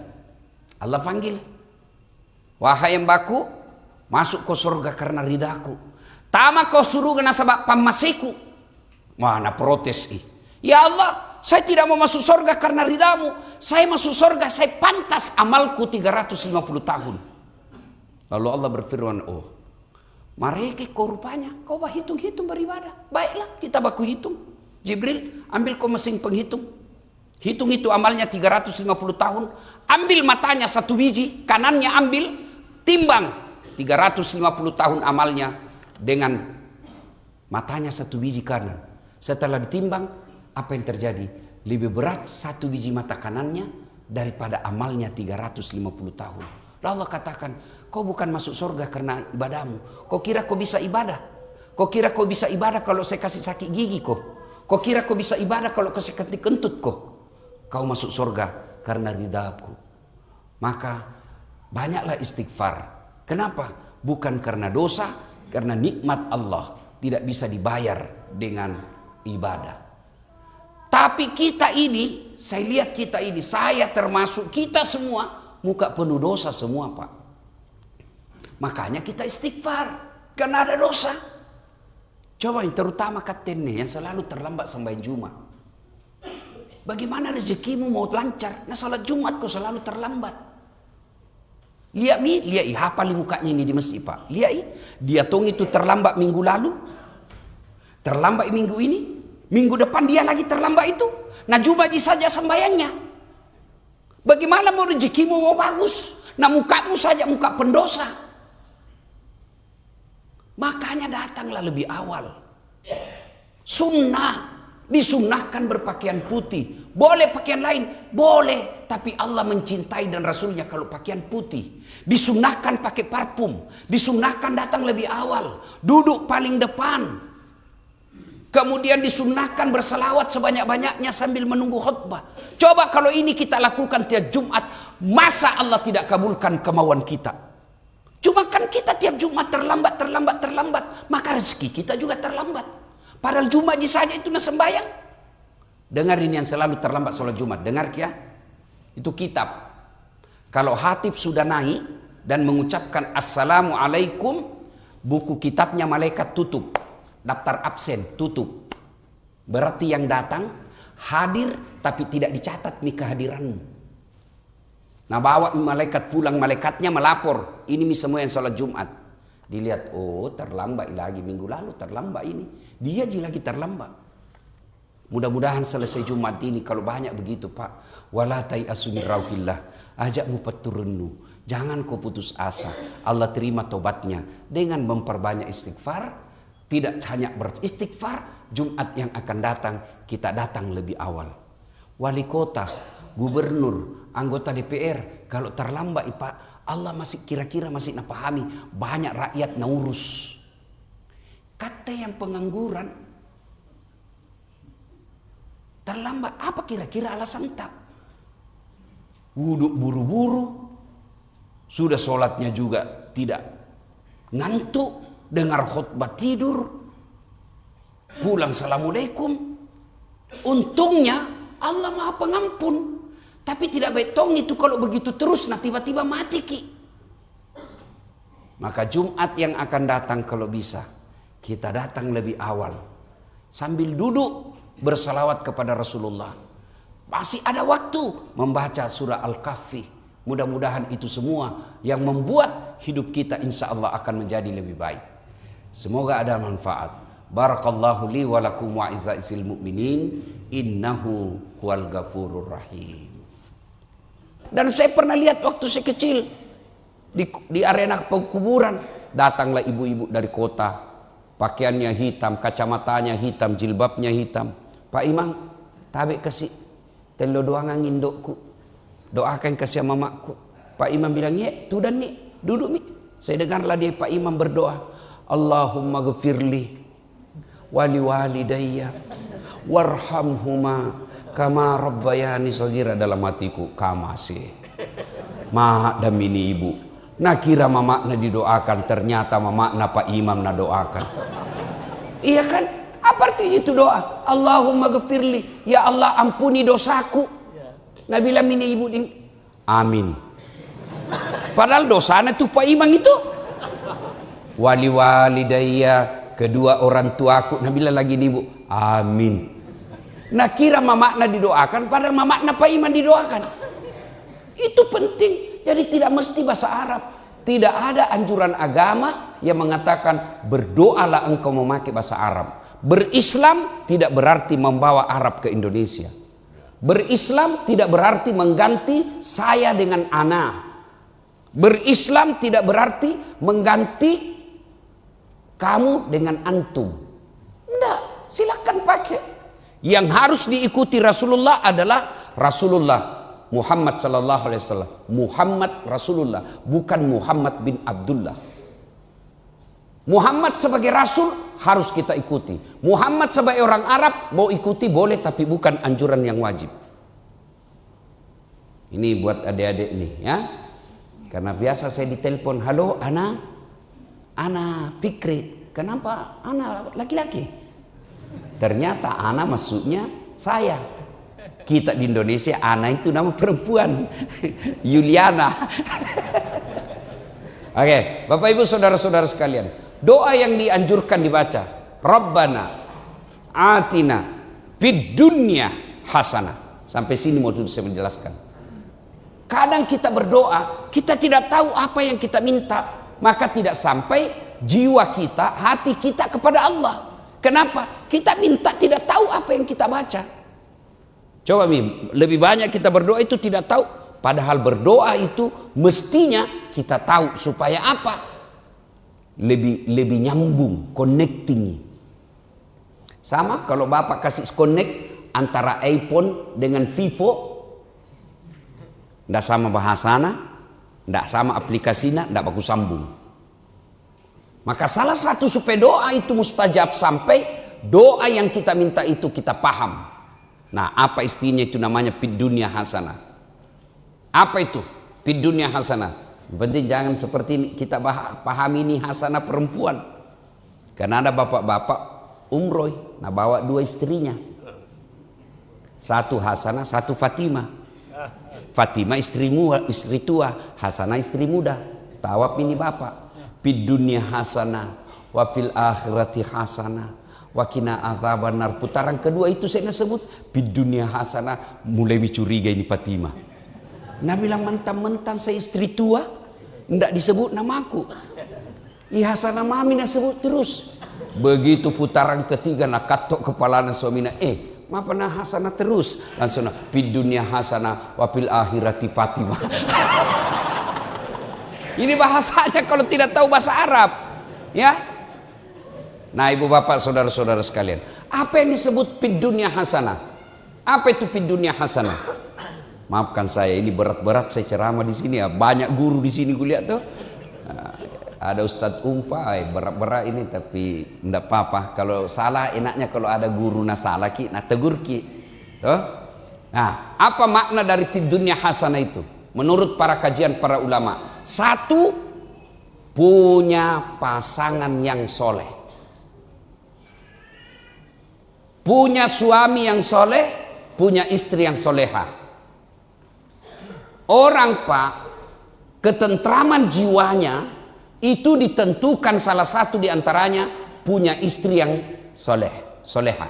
Allah panggil. Wahai embaku, masuk ke surga karena ridaku. Tama kau suruh kena sebab pamasiku. Mana protes ya Allah, saya tidak mau masuk surga karena ridamu. Saya masuk surga, saya pantas amalku 350 tahun. Lalu Allah berfirman, oh mereka kau rupanya kau hitung-hitung beribadah. Baiklah, kita baku hitung. Jibril, ambil kau mesin penghitung. Hitung itu amalnya 350 tahun. Ambil matanya 1 biji, kanannya ambil, timbang 350 tahun amalnya dengan matanya 1 biji kanan. Setelah ditimbang, apa yang terjadi? Lebih berat 1 biji mata kanannya daripada amalnya 350 tahun. Lalu Allah katakan, kau bukan masuk surga karena ibadahmu. Kau kira kau bisa ibadah? Kau kira kau bisa ibadah kalau saya kasih sakit gigi kau? Kau kira kau bisa ibadah kalau kau saya kasih kentut kau? Kau masuk surga karena ridaku. Maka banyaklah istighfar. Kenapa? Bukan karena dosa, karena nikmat Allah tidak bisa dibayar dengan ibadah. Tapi kita ini, saya lihat kita ini, saya termasuk, kita semua muka penuh dosa semua, Pak. Makanya kita istighfar karena ada dosa. Coba yang terutama katanya yang selalu terlambat sembahyang Jumat. Bagaimana rezekimu mau lancar? Nah salat Jumat kok selalu terlambat. Lihat hafal mukanya ini di masjid, Pak. Lihat dia tong itu terlambat minggu lalu. Terlambat minggu ini. Minggu depan dia lagi terlambat itu. Nah Jumat saja sembahyangnya. Bagaimana mau rezekimu mau bagus? Nah mukamu saja muka pendosa. Makanya datanglah lebih awal. Sunnah. Disunnahkan berpakaian putih. Boleh pakaian lain? Boleh. Tapi Allah mencintai dan Rasulnya kalau pakaian putih. Disunnahkan pakai parfum. Disunnahkan datang lebih awal. Duduk paling depan. Kemudian disunnahkan berselawat sebanyak-banyaknya sambil menunggu khutbah. Coba kalau ini kita lakukan tiap Jumat. Masa Allah tidak kabulkan kemauan kita? Cuma kan kita tiap Jumat terlambat. Maka rezeki kita juga terlambat. Padahal Jumat saja itu sembahyang. Dengar ini yang selalu terlambat sholat Jumat. Dengar ya. Itu kitab. Kalau khatib sudah naik dan mengucapkan Assalamualaikum, buku kitabnya malaikat tutup. Daftar absen tutup. Berarti yang datang hadir tapi tidak dicatat kehadiranmu. Nah bawa malaikat pulang, malaikatnya melapor. Ini semua yang sholat Jumat. Dilihat, oh terlambat lagi minggu lalu terlambat ini. Dia lagi terlambat. Mudah-mudahan selesai Jumat ini kalau banyak begitu Pak. Wala tai'asu min rauhillah. Ajakmu peturunnu. Jangan kau putus asa. Allah terima tobatnya dengan memperbanyak istighfar. Tidak hanya beristighfar, Jumat yang akan datang kita datang lebih awal. Wali kota, gubernur, anggota DPR kalau terlambat Pak, Allah masih kira-kira masih pahami banyak rakyat naurus. Kata yang pengangguran terlambat apa kira-kira alasan tak? Wuduk buru-buru, sudah sholatnya juga tidak ngantuk. Dengar khutbah tidur, pulang assalamualaikum. Untungnya Allah Maha Pengampun, tapi tidak betong itu kalau begitu terus, nah tiba-tiba mati ki. Maka Jumat yang akan datang kalau bisa kita datang lebih awal sambil duduk bersalawat kepada Rasulullah. Masih ada waktu membaca surah Al-Kahfi. Mudah-mudahan itu semua yang membuat hidup kita insya Allah akan menjadi lebih baik. Semoga ada manfaat. Barakallahu li wa lakum wa izza'il mu'minin. Innahu huwal ghafurur rahim. Dan saya pernah lihat waktu saya kecil di arena pekuburan, datanglah ibu-ibu dari kota, pakaiannya hitam, kacamatanya hitam, jilbabnya hitam. Pak Imam, tabe kasih telo doangan indokku, doakan kasih mamaku. Pak Imam bilang, ya tudan nih, duduk nih. Saya dengarlah dia Pak Imam berdoa, Allahumma ghafirli wali walidayya warhamhuma kama rabbayani shaghira. Dalam hatiku, kamasih mah damini ibu. Nah kira mamakna didoakan, ternyata mamakna Pak Imam na doakan. Iya kan? Apa artinya itu doa? Allahumma ghafirli, ya Allah ampuni dosaku. Nah bilang ini ibu ini, amin. Padahal dosanya tuh Pak Imam itu. Wali walidayya, kedua orang tuaku. Nah bilang lagi ibu, amin. Nah kira mamakna didoakan, padahal mamakna Pak Imam didoakan. Itu penting. Jadi tidak mesti bahasa Arab. Tidak ada anjuran agama yang mengatakan berdoalah engkau memakai bahasa Arab. Berislam tidak berarti membawa Arab ke Indonesia. Berislam tidak berarti mengganti saya dengan ana. Berislam tidak berarti mengganti kamu dengan antum. Tidak, silakan pakai. Yang harus diikuti Rasulullah adalah Rasulullah Muhammad sallallahu alaihi wasallam. Muhammad Rasulullah, bukan Muhammad bin Abdullah. Muhammad sebagai rasul harus kita ikuti. Muhammad sebagai orang Arab mau ikuti boleh, tapi bukan anjuran yang wajib. Ini buat adik-adik nih ya. Karena biasa saya ditelepon, halo Ana Fikri. Kenapa Ana laki-laki? Ternyata Ana maksudnya saya. Kita di Indonesia Ana itu nama perempuan. Yuliana. Oke, Bapak Ibu saudara-saudara sekalian, doa yang dianjurkan dibaca, Rabbana atina fid dunya hasanah. Sampai sini mau saya menjelaskan. Kadang kita berdoa, kita tidak tahu apa yang kita minta, maka tidak sampai jiwa kita, hati kita kepada Allah. Kenapa? Kita minta tidak tahu apa yang kita baca. Coba lebih banyak kita berdoa itu tidak tahu. Padahal berdoa itu mestinya kita tahu supaya apa? Lebih nyambung, connecting. Sama kalau Bapak kasih connect antara iPhone dengan Vivo, tidak sama bahasana, tidak sama aplikasinya, tidak bagus sambung. Maka salah satu supaya doa itu mustajab sampai doa yang kita minta itu kita paham. Nah, apa istinya itu namanya fid dunya hasanah. Apa itu fid dunya hasanah? Yang penting jangan seperti ini, kita pahami ini hasanah perempuan. Karena ada bapak-bapak umroh, nah bawa dua istrinya. Satu Hasanah, satu Fatimah. Fatimah istri tua, Hasanah istri muda. Tawaf ini bapak. Fid dunya hasanah wa fil akhirati hasanah wakina adzabannar. Putaran kedua itu saya sebut fid dunya hasanah. Mulai curiga ini Fatimah. Nah bilang mentang-mentang saya istri tua tidak disebut namaku. Hasanah mami nak sebut terus. Begitu putaran ketiga nak katok kepala suamina, maaf nah hasanah terus. Langsung fid dunya hasanah wa fil akhirati Fatimah. Ini bahasanya kalau tidak tahu bahasa Arab, ya. Nah, ibu bapak, saudara-saudara sekalian, apa yang disebut fid dunya hasanah? Apa itu fid dunya hasanah? Maafkan saya, ini berat-berat saya ceramah di sini ya. Banyak guru di sini gue lihat tuh. Ada Ustadz Umpa, berat-berat ini, tapi enggak apa-apa. Kalau salah enaknya kalau ada guru na salah ki, na tegur ki. Tuh. Nah, apa makna dari fid dunya hasanah itu? Menurut para kajian para ulama, satu, punya pasangan yang soleh, punya suami yang soleh, punya istri yang soleha. Orang Pak, ketentraman jiwanya itu ditentukan salah satu diantaranya punya istri yang soleha.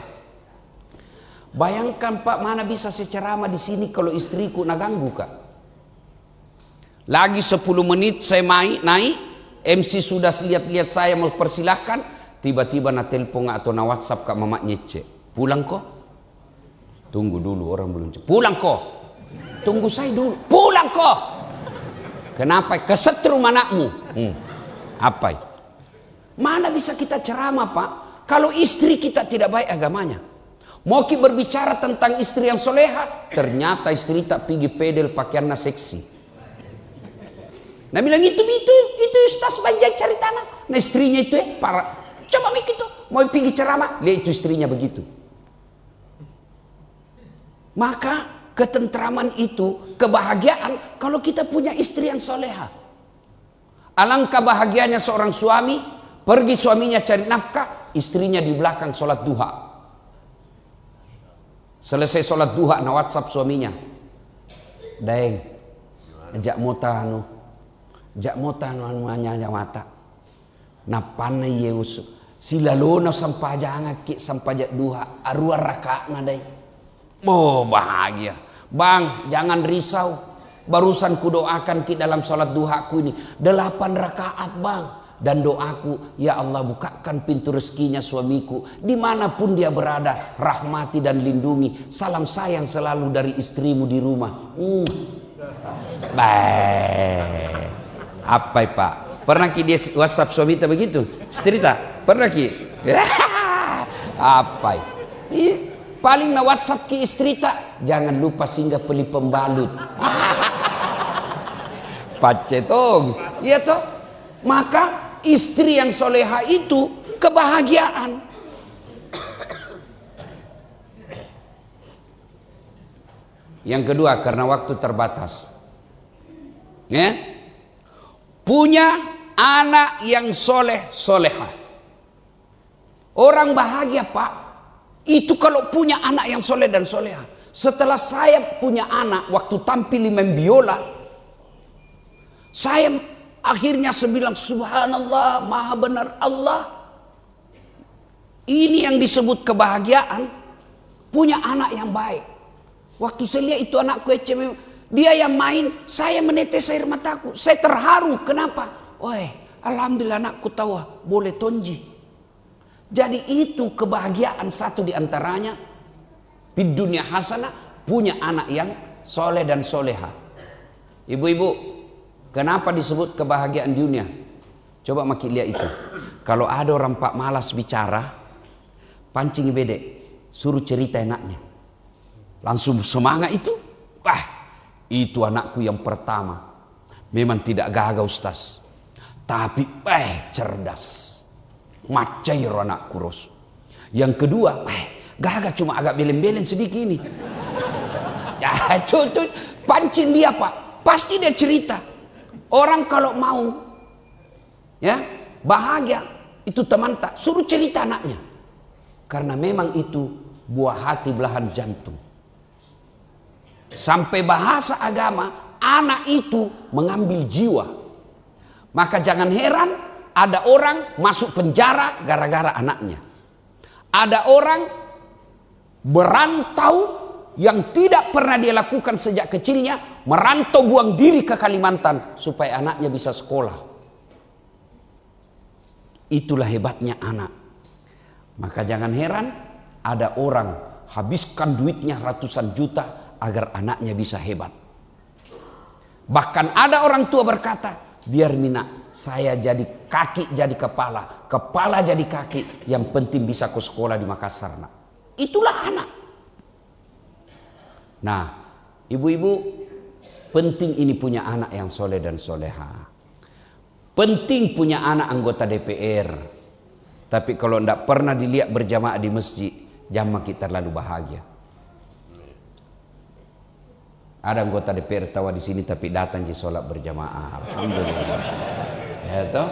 Bayangkan Pak, mana bisa saya ceramah di sini kalau istriku nak ganggu Kak. Lagi 10 menit saya naik, MC sudah lihat-lihat saya mau persilahkan, tiba-tiba na telepon atau na WhatsApp Kak Mama Nyece. Pulang kok? Tunggu dulu, orang belum cek. Pulang kok? Tunggu saya dulu. Pulang kok? Kenapa? Kesetrum anakmu. Apa? Mana bisa kita ceramah Pak kalau istri kita tidak baik agamanya? Mau kita berbicara tentang istri yang soleha, ternyata istri tak pergi fedel pakaiannya seksi. Nah bilang itu Ustaz banjai cari tanah. Nah istrinya itu para coba mikir itu mau pergi ceramah, lihat itu istrinya begitu. Maka ketentraman itu, kebahagiaan kalau kita punya istri yang soleha. Alangkah bahagianya seorang suami, pergi suaminya cari nafkah, istrinya di belakang sholat duha. Selesai sholat duha, na WhatsApp suaminya. Daeng, jak motanu anu mata. Napana Yesus. Sila lono sampajang ki sampajak duha, arua rakaatna daeng. Oh bahagia. Bang, jangan risau. Barusan ku doakan ki dalam sholat duhaku ini 8 rakaat bang. Dan doaku, ya Allah bukakan pintu rezekinya suamiku dimanapun dia berada, rahmati dan lindungi. Salam sayang selalu dari istrimu di rumah. Baik. Apa Pak? Pernah ki dia WhatsApp suami kita begitu? Cerita? Pernah ki? Apa? Paling na WhatsApp ki istri tak, jangan lupa singgah beli pembalut. Pacetong, iya toh. Maka istri yang soleha itu kebahagiaan. Yang kedua, karena waktu terbatas, ya, punya anak yang soleha. Orang bahagia Pak, itu kalau punya anak yang soleh dan soleha. Setelah saya punya anak, waktu tampil main biola, saya akhirnya bilang subhanallah, maha benar Allah. Ini yang disebut kebahagiaan, punya anak yang baik. Waktu saya lihat itu anakku dia yang main, saya menetes air mataku. Saya terharu, kenapa? Alhamdulillah anakku tahu boleh tonji. Jadi itu kebahagiaan satu diantaranya. Di dunia hasanah, punya anak yang soleh dan soleha. Ibu-ibu, kenapa disebut kebahagiaan dunia? Coba makin lihat itu. Kalau ada orang Pak malas bicara, pancing bedek, suruh cerita enaknya. Langsung semangat itu. Itu anakku yang pertama. Memang tidak gagah Ustaz. Tapi cerdas. Macair anakku Ros. Yang kedua, gagah cuma agak belen-belen sedikit ini. Pancing dia Pak. Pasti dia cerita. Orang kalau mau ya bahagia itu teman tak suruh cerita anaknya. Karena memang itu buah hati belahan jantung. Sampai bahasa agama, anak itu mengambil jiwa. Maka jangan heran ada orang masuk penjara gara-gara anaknya. Ada orang berantau yang tidak pernah dia lakukan sejak kecilnya, merantau buang diri ke Kalimantan supaya anaknya bisa sekolah. Itulah hebatnya anak. Maka jangan heran ada orang habiskan duitnya ratusan juta agar anaknya bisa hebat. Bahkan ada orang tua berkata, biar Mina saya jadi kaki jadi kepala, kepala jadi kaki, yang penting bisa ke sekolah di Makassar. Itulah anak. Nah, ibu-ibu, penting ini punya anak yang soleh dan soleha. Penting punya anak anggota DPR. Tapi kalau tidak pernah dilihat berjamaah di masjid, jamaah kita terlalu bahagia. Ada anggota DPR tawa di sini tapi datang di sholat berjamaah. Alhamdulillah. Ya toh?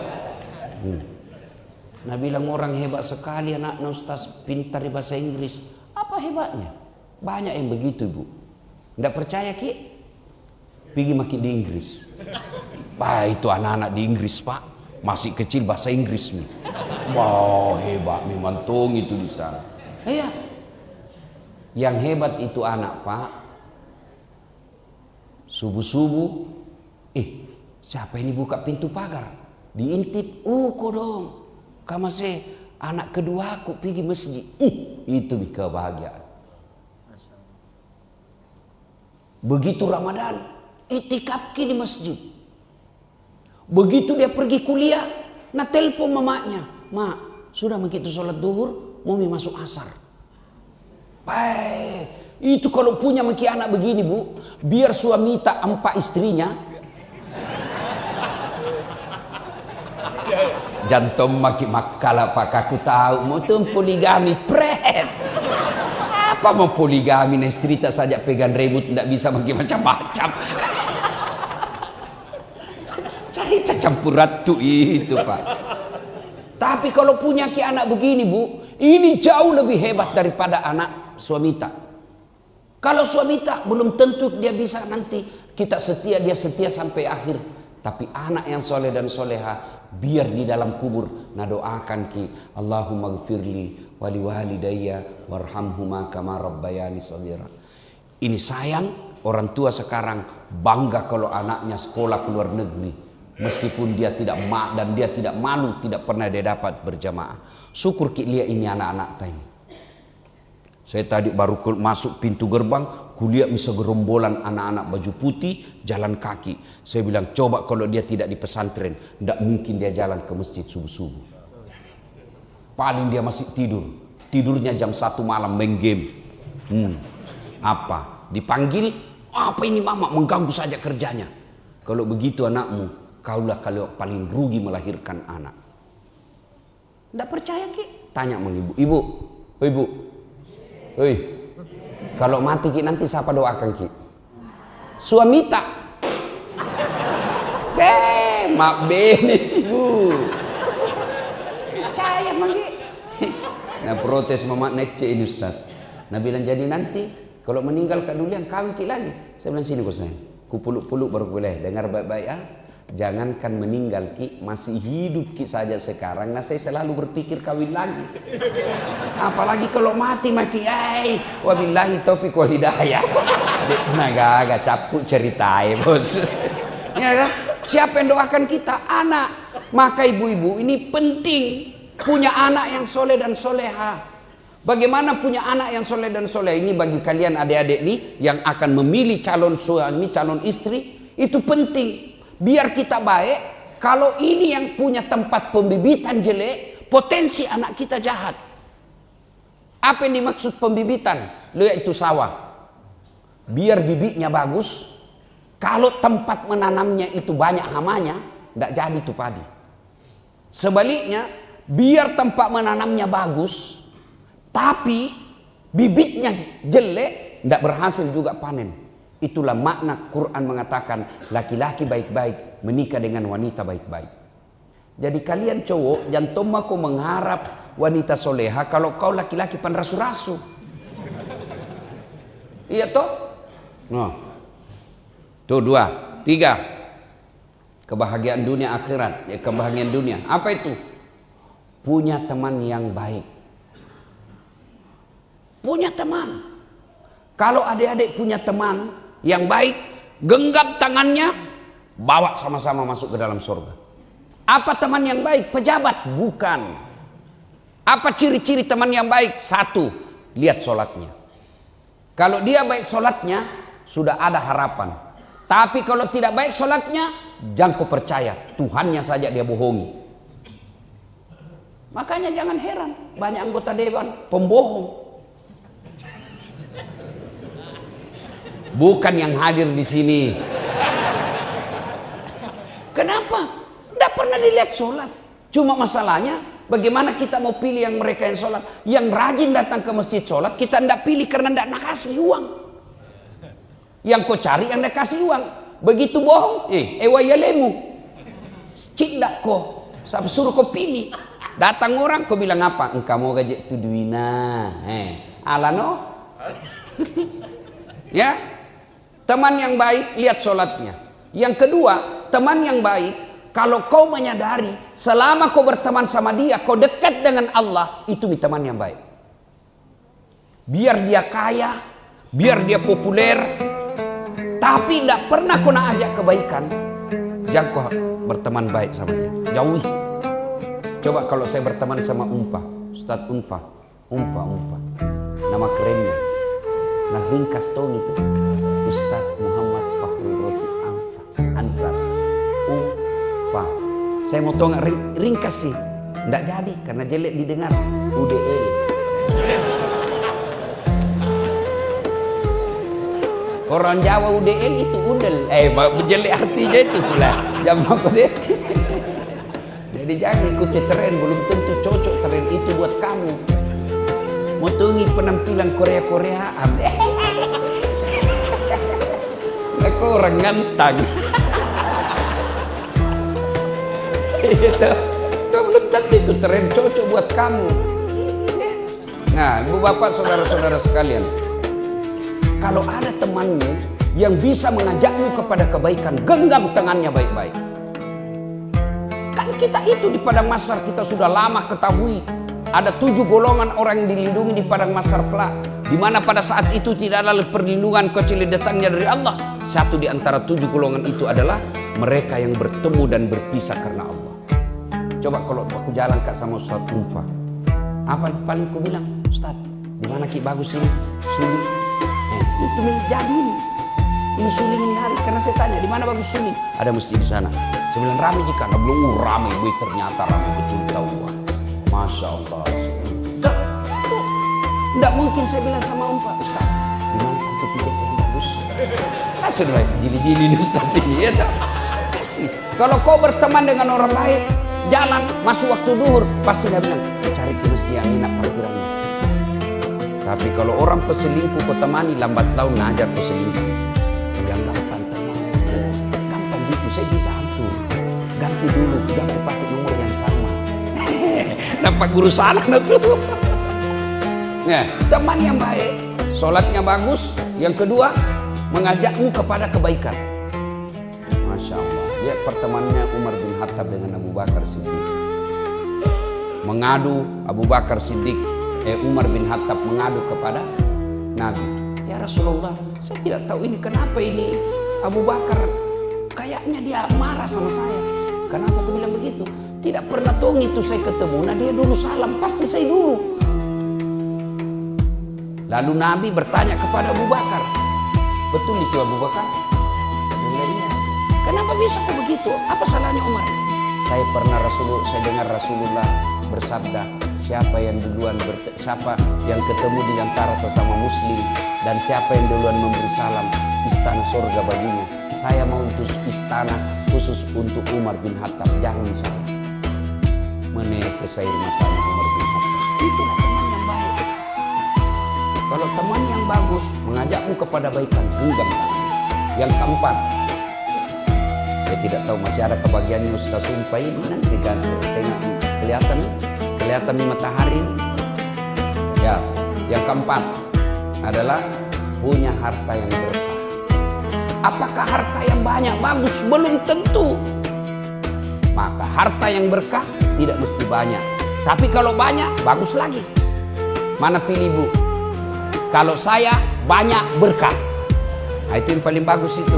Nah bilang orang hebat sekali anak Ustaz, pintar di bahasa Inggris. Apa hebatnya? Banyak yang begitu Bu. Tidak percaya Ki? Pergi makin di Inggris. Itu anak-anak di Inggris Pak. masih kecil bahasa Inggris nih. Wah, hebat memang tong itu di sana. Iya. Yang hebat itu anak, Pak. Subuh-subuh, siapa ini buka pintu pagar? Diintip, kok dong. Kamase anak kedua aku pergi masjid. Itu kebahagiaan. Begitu Ramadan, itikaf di masjid. Begitu dia pergi kuliah, nah telepon mamanya, "Mak, sudah begitu sholat duhur, mau masuk asar." Baik, itu kalau punya maki anak begini, Bu, biar suami tak empat istrinya. Jantung maki makala Pak, aku tahu mau tuh poligami pret. Apa mau poligami, nih istri tak saja pegang ribut, tidak bisa maki macam-macam. Cerita campur ratu itu, Pak. Tapi kalau punya ki anak begini, Bu, ini jauh lebih hebat daripada anak suamita. Kalau suamita belum tentu dia bisa nanti kita setia, dia setia sampai akhir. Tapi anak yang soleh dan soleha, biar di dalam kubur nah doakan ki, Allahumma gfirli wali walidayya warhamhuma kama rabbayani shaghira. Ini sayang, orang tua sekarang bangga kalau anaknya sekolah ke luar negeri, meskipun dia tidak dan dia tidak malu, tidak pernah dia dapat berjamaah. Syukur ki lihat ini anak-anak tadi. Saya tadi baru masuk pintu gerbang, kulihat bisa gerombolan anak-anak baju putih jalan kaki. Saya bilang, coba kalau dia tidak di pesantren, tidak mungkin dia jalan ke masjid subuh-subuh. Paling dia masih tidur. Tidurnya jam 1 malam main game. Apa? Dipanggil, apa ini mama, mengganggu saja kerjanya. Kalau begitu anakmu, kaulah kalau paling rugi melahirkan anak. Tidak percaya ki? Tanya sama ibu. Ibu, ibu, kalau mati ki nanti siapa doakan ki? Suami tak? Mak bene sih Bu. Percaya mangki. Nah protes mama nekce ini Ustaz. Nah bilang jadi nanti kalau meninggal kadulian kawin ki lagi. Saya bilang sini bos saya. Ku peluk-peluk baru boleh. Dengar baik-baik ya. Jangankan meninggal ki, masih hidup ki saja sekarang. Nah saya selalu berpikir kawin lagi. Apalagi kalau mati maki, wabillahi taufiq wal hidayah. Nah gak capuk ceritain bos. Ya kan? Siapa yang doakan kita? Anak. Maka ibu-ibu ini penting punya anak yang soleh dan soleha. Bagaimana punya anak yang soleh dan soleh ini bagi kalian adik-adik nih yang akan memilih calon suami, calon istri, itu penting. Biar kita baik, kalau ini yang punya tempat pembibitan jelek, potensi anak kita jahat. Apa yang dimaksud pembibitan? Lihat itu sawah. Biar bibitnya bagus, kalau tempat menanamnya itu banyak hamanya, tidak jadi itu padi. Sebaliknya, biar tempat menanamnya bagus, tapi bibitnya jelek, tidak berhasil juga panen. Itulah makna Quran mengatakan laki-laki baik-baik menikah dengan wanita baik-baik. Jadi kalian cowok jangan tomaku mengharap wanita soleha kalau kau laki-laki pan rasu-rasu. Iya toh? No. Tuh 2, 3. Kebahagiaan dunia akhirat, ya kebahagiaan dunia. Apa itu? Punya teman yang baik. Punya teman. Kalau adik-adik punya teman yang baik, genggam tangannya, bawa sama-sama masuk ke dalam surga. Apa teman yang baik? Pejabat? Bukan. Apa ciri-ciri teman yang baik? 1, lihat sholatnya. Kalau dia baik sholatnya, sudah ada harapan. Tapi kalau tidak baik sholatnya, jangan kau percaya, Tuhannya saja dia bohongi. Makanya jangan heran, banyak anggota dewan pembohong. Bukan yang hadir di sini. Kenapa? Tidak pernah dilihat sholat. Cuma masalahnya, bagaimana kita mau pilih yang mereka yang sholat? Yang rajin datang ke masjid sholat, kita tidak pilih karena tidak nak kasih uang. Yang kau cari yang nak kasih uang. Begitu bohong, ewayalemu. Cik dak kau, suruh kau pilih. Datang orang, kau bilang apa? Engkau mau gaji tu duina. Alano? Ya. Teman yang baik, lihat sholatnya. Yang kedua, teman yang baik, Kalau kau menyadari selama kau berteman sama dia, kau dekat dengan Allah, itu teman yang baik. Biar dia kaya, biar dia populer, tapi tidak pernah kau nak ajak kebaikan, jangan kau berteman baik sama dia, jauhi. Coba kalau saya berteman sama Ustadz Unfa, nama kerennya, nah ringkas tong itu, Ustadz Muhammad Fakhrul Rosi Ansar, Unfa. Saya mau tahu ringkas sih, nggak jadi karena jelek didengar, UDE. Orang Jawa UDL itu udel, jelek artinya itu pula. Jangan aku deh. Jadi jangan ikuti tren, belum tentu cocok tren itu buat kamu. Mau tungi penampilan Korea-Koreaan. Aku orang ngantang. Itu belum tentu itu tren cocok buat kamu. Nah, ibu bapak saudara-saudara sekalian, kalau ada temanmu yang bisa mengajakmu kepada kebaikan, genggam tangannya baik-baik. Kan kita itu di Padang Mahsyar kita sudah lama ketahui ada 7 golongan orang yang dilindungi di Padang Mahsyar kelak, di mana pada saat itu tidak ada perlindungan kecuali datangnya dari Allah. Satu di antara 7 golongan itu adalah mereka yang bertemu dan berpisah karena Allah. Coba kalau aku jalan kak sama Ustadz Unfa, apa paling ku bilang, Ustadz, di mana ki bagus ini suling? Itu menjadi ini suling ini hari, karena saya tanya di mana bagus suling, ada masjid di sana. Saya bilang ramai jika, nah belum ramai, ternyata ramai betul tahu. Masya Allah. Tidak mungkin saya bilang sama Unfa, Ustaz, di mana kantor tiket yang bagus? Sudah jili-jili di Ustaz ini ya tak? Pasti. Kalau kau berteman dengan orang baik, jalan masuk waktu duhur, pasti dia bilang cari ke masjid yang enak parkirannya. Tapi kalau orang peselingkuh kau temani, lambat laun ngajar peselingkuh. Yang gampang teman, gampang gitu, saya bisa atur. Ganti dulu, jangan pakai nomor yang sama. Nampak guru salah tuh. Nah, teman yang baik, sholatnya bagus. Yang kedua, mengajakmu kepada kebaikan. Masya Allah. Ya, pertemanannya Umar bin Khattab dengan Abu Bakar Siddiq. Mengadu Abu Bakar Siddiq, Umar bin Khattab mengadu kepada Nabi. Ya Rasulullah, saya tidak tahu ini kenapa ini Abu Bakar kayaknya dia marah sama saya. Kenapa aku bilang begitu? Tidak pernah tahu itu saya ketemu. Nah dia dulu salam, pasti saya dulu. Lalu Nabi bertanya kepada Abu Bakar, betul itu Abu Bakar? Iya. Kenapa bisa kok begitu? Apa salahnya Umar? Saya dengar Rasulullah bersabda, siapa yang ketemu di antara sesama muslim dan siapa yang duluan memberi salam, istana surga baginya. Saya mau untuk istana khusus untuk Umar bin Khattab, jangan salah. Menetes air matanya Umar bin Khattab. Itulah teman yang baik. Kalau teman yang bagus mengajakmu kepada baikan, genggam tangan. Yang keempat, saya tidak tahu masih ada kebagiannya Ustaz Unfa ini, nanti kan kelihatan di matahari. Ya, yang keempat adalah punya harta yang berkah. Apakah harta yang banyak bagus? Belum tentu. Maka harta yang berkah tidak mesti banyak. Tapi kalau banyak, bagus lagi. Mana pilih bu? Kalau saya banyak berkah. Nah, itu yang paling bagus itu.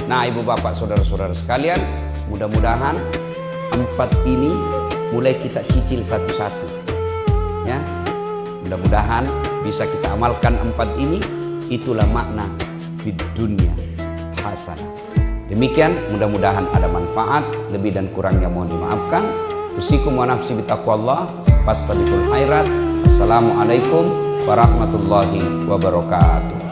Nah ibu bapak saudara-saudara sekalian, mudah-mudahan 4 ini mulai kita cicil satu-satu. Ya, mudah-mudahan bisa kita amalkan 4 ini. Itulah makna di dunia hasanah. Demikian, mudah-mudahan ada manfaat. Lebih dan kurangnya mohon dimaafkan. Usikum wa nafsi bitaqwallah. Fastabiqul khairat. Assalamualaikum warahmatullahi wabarakatuh.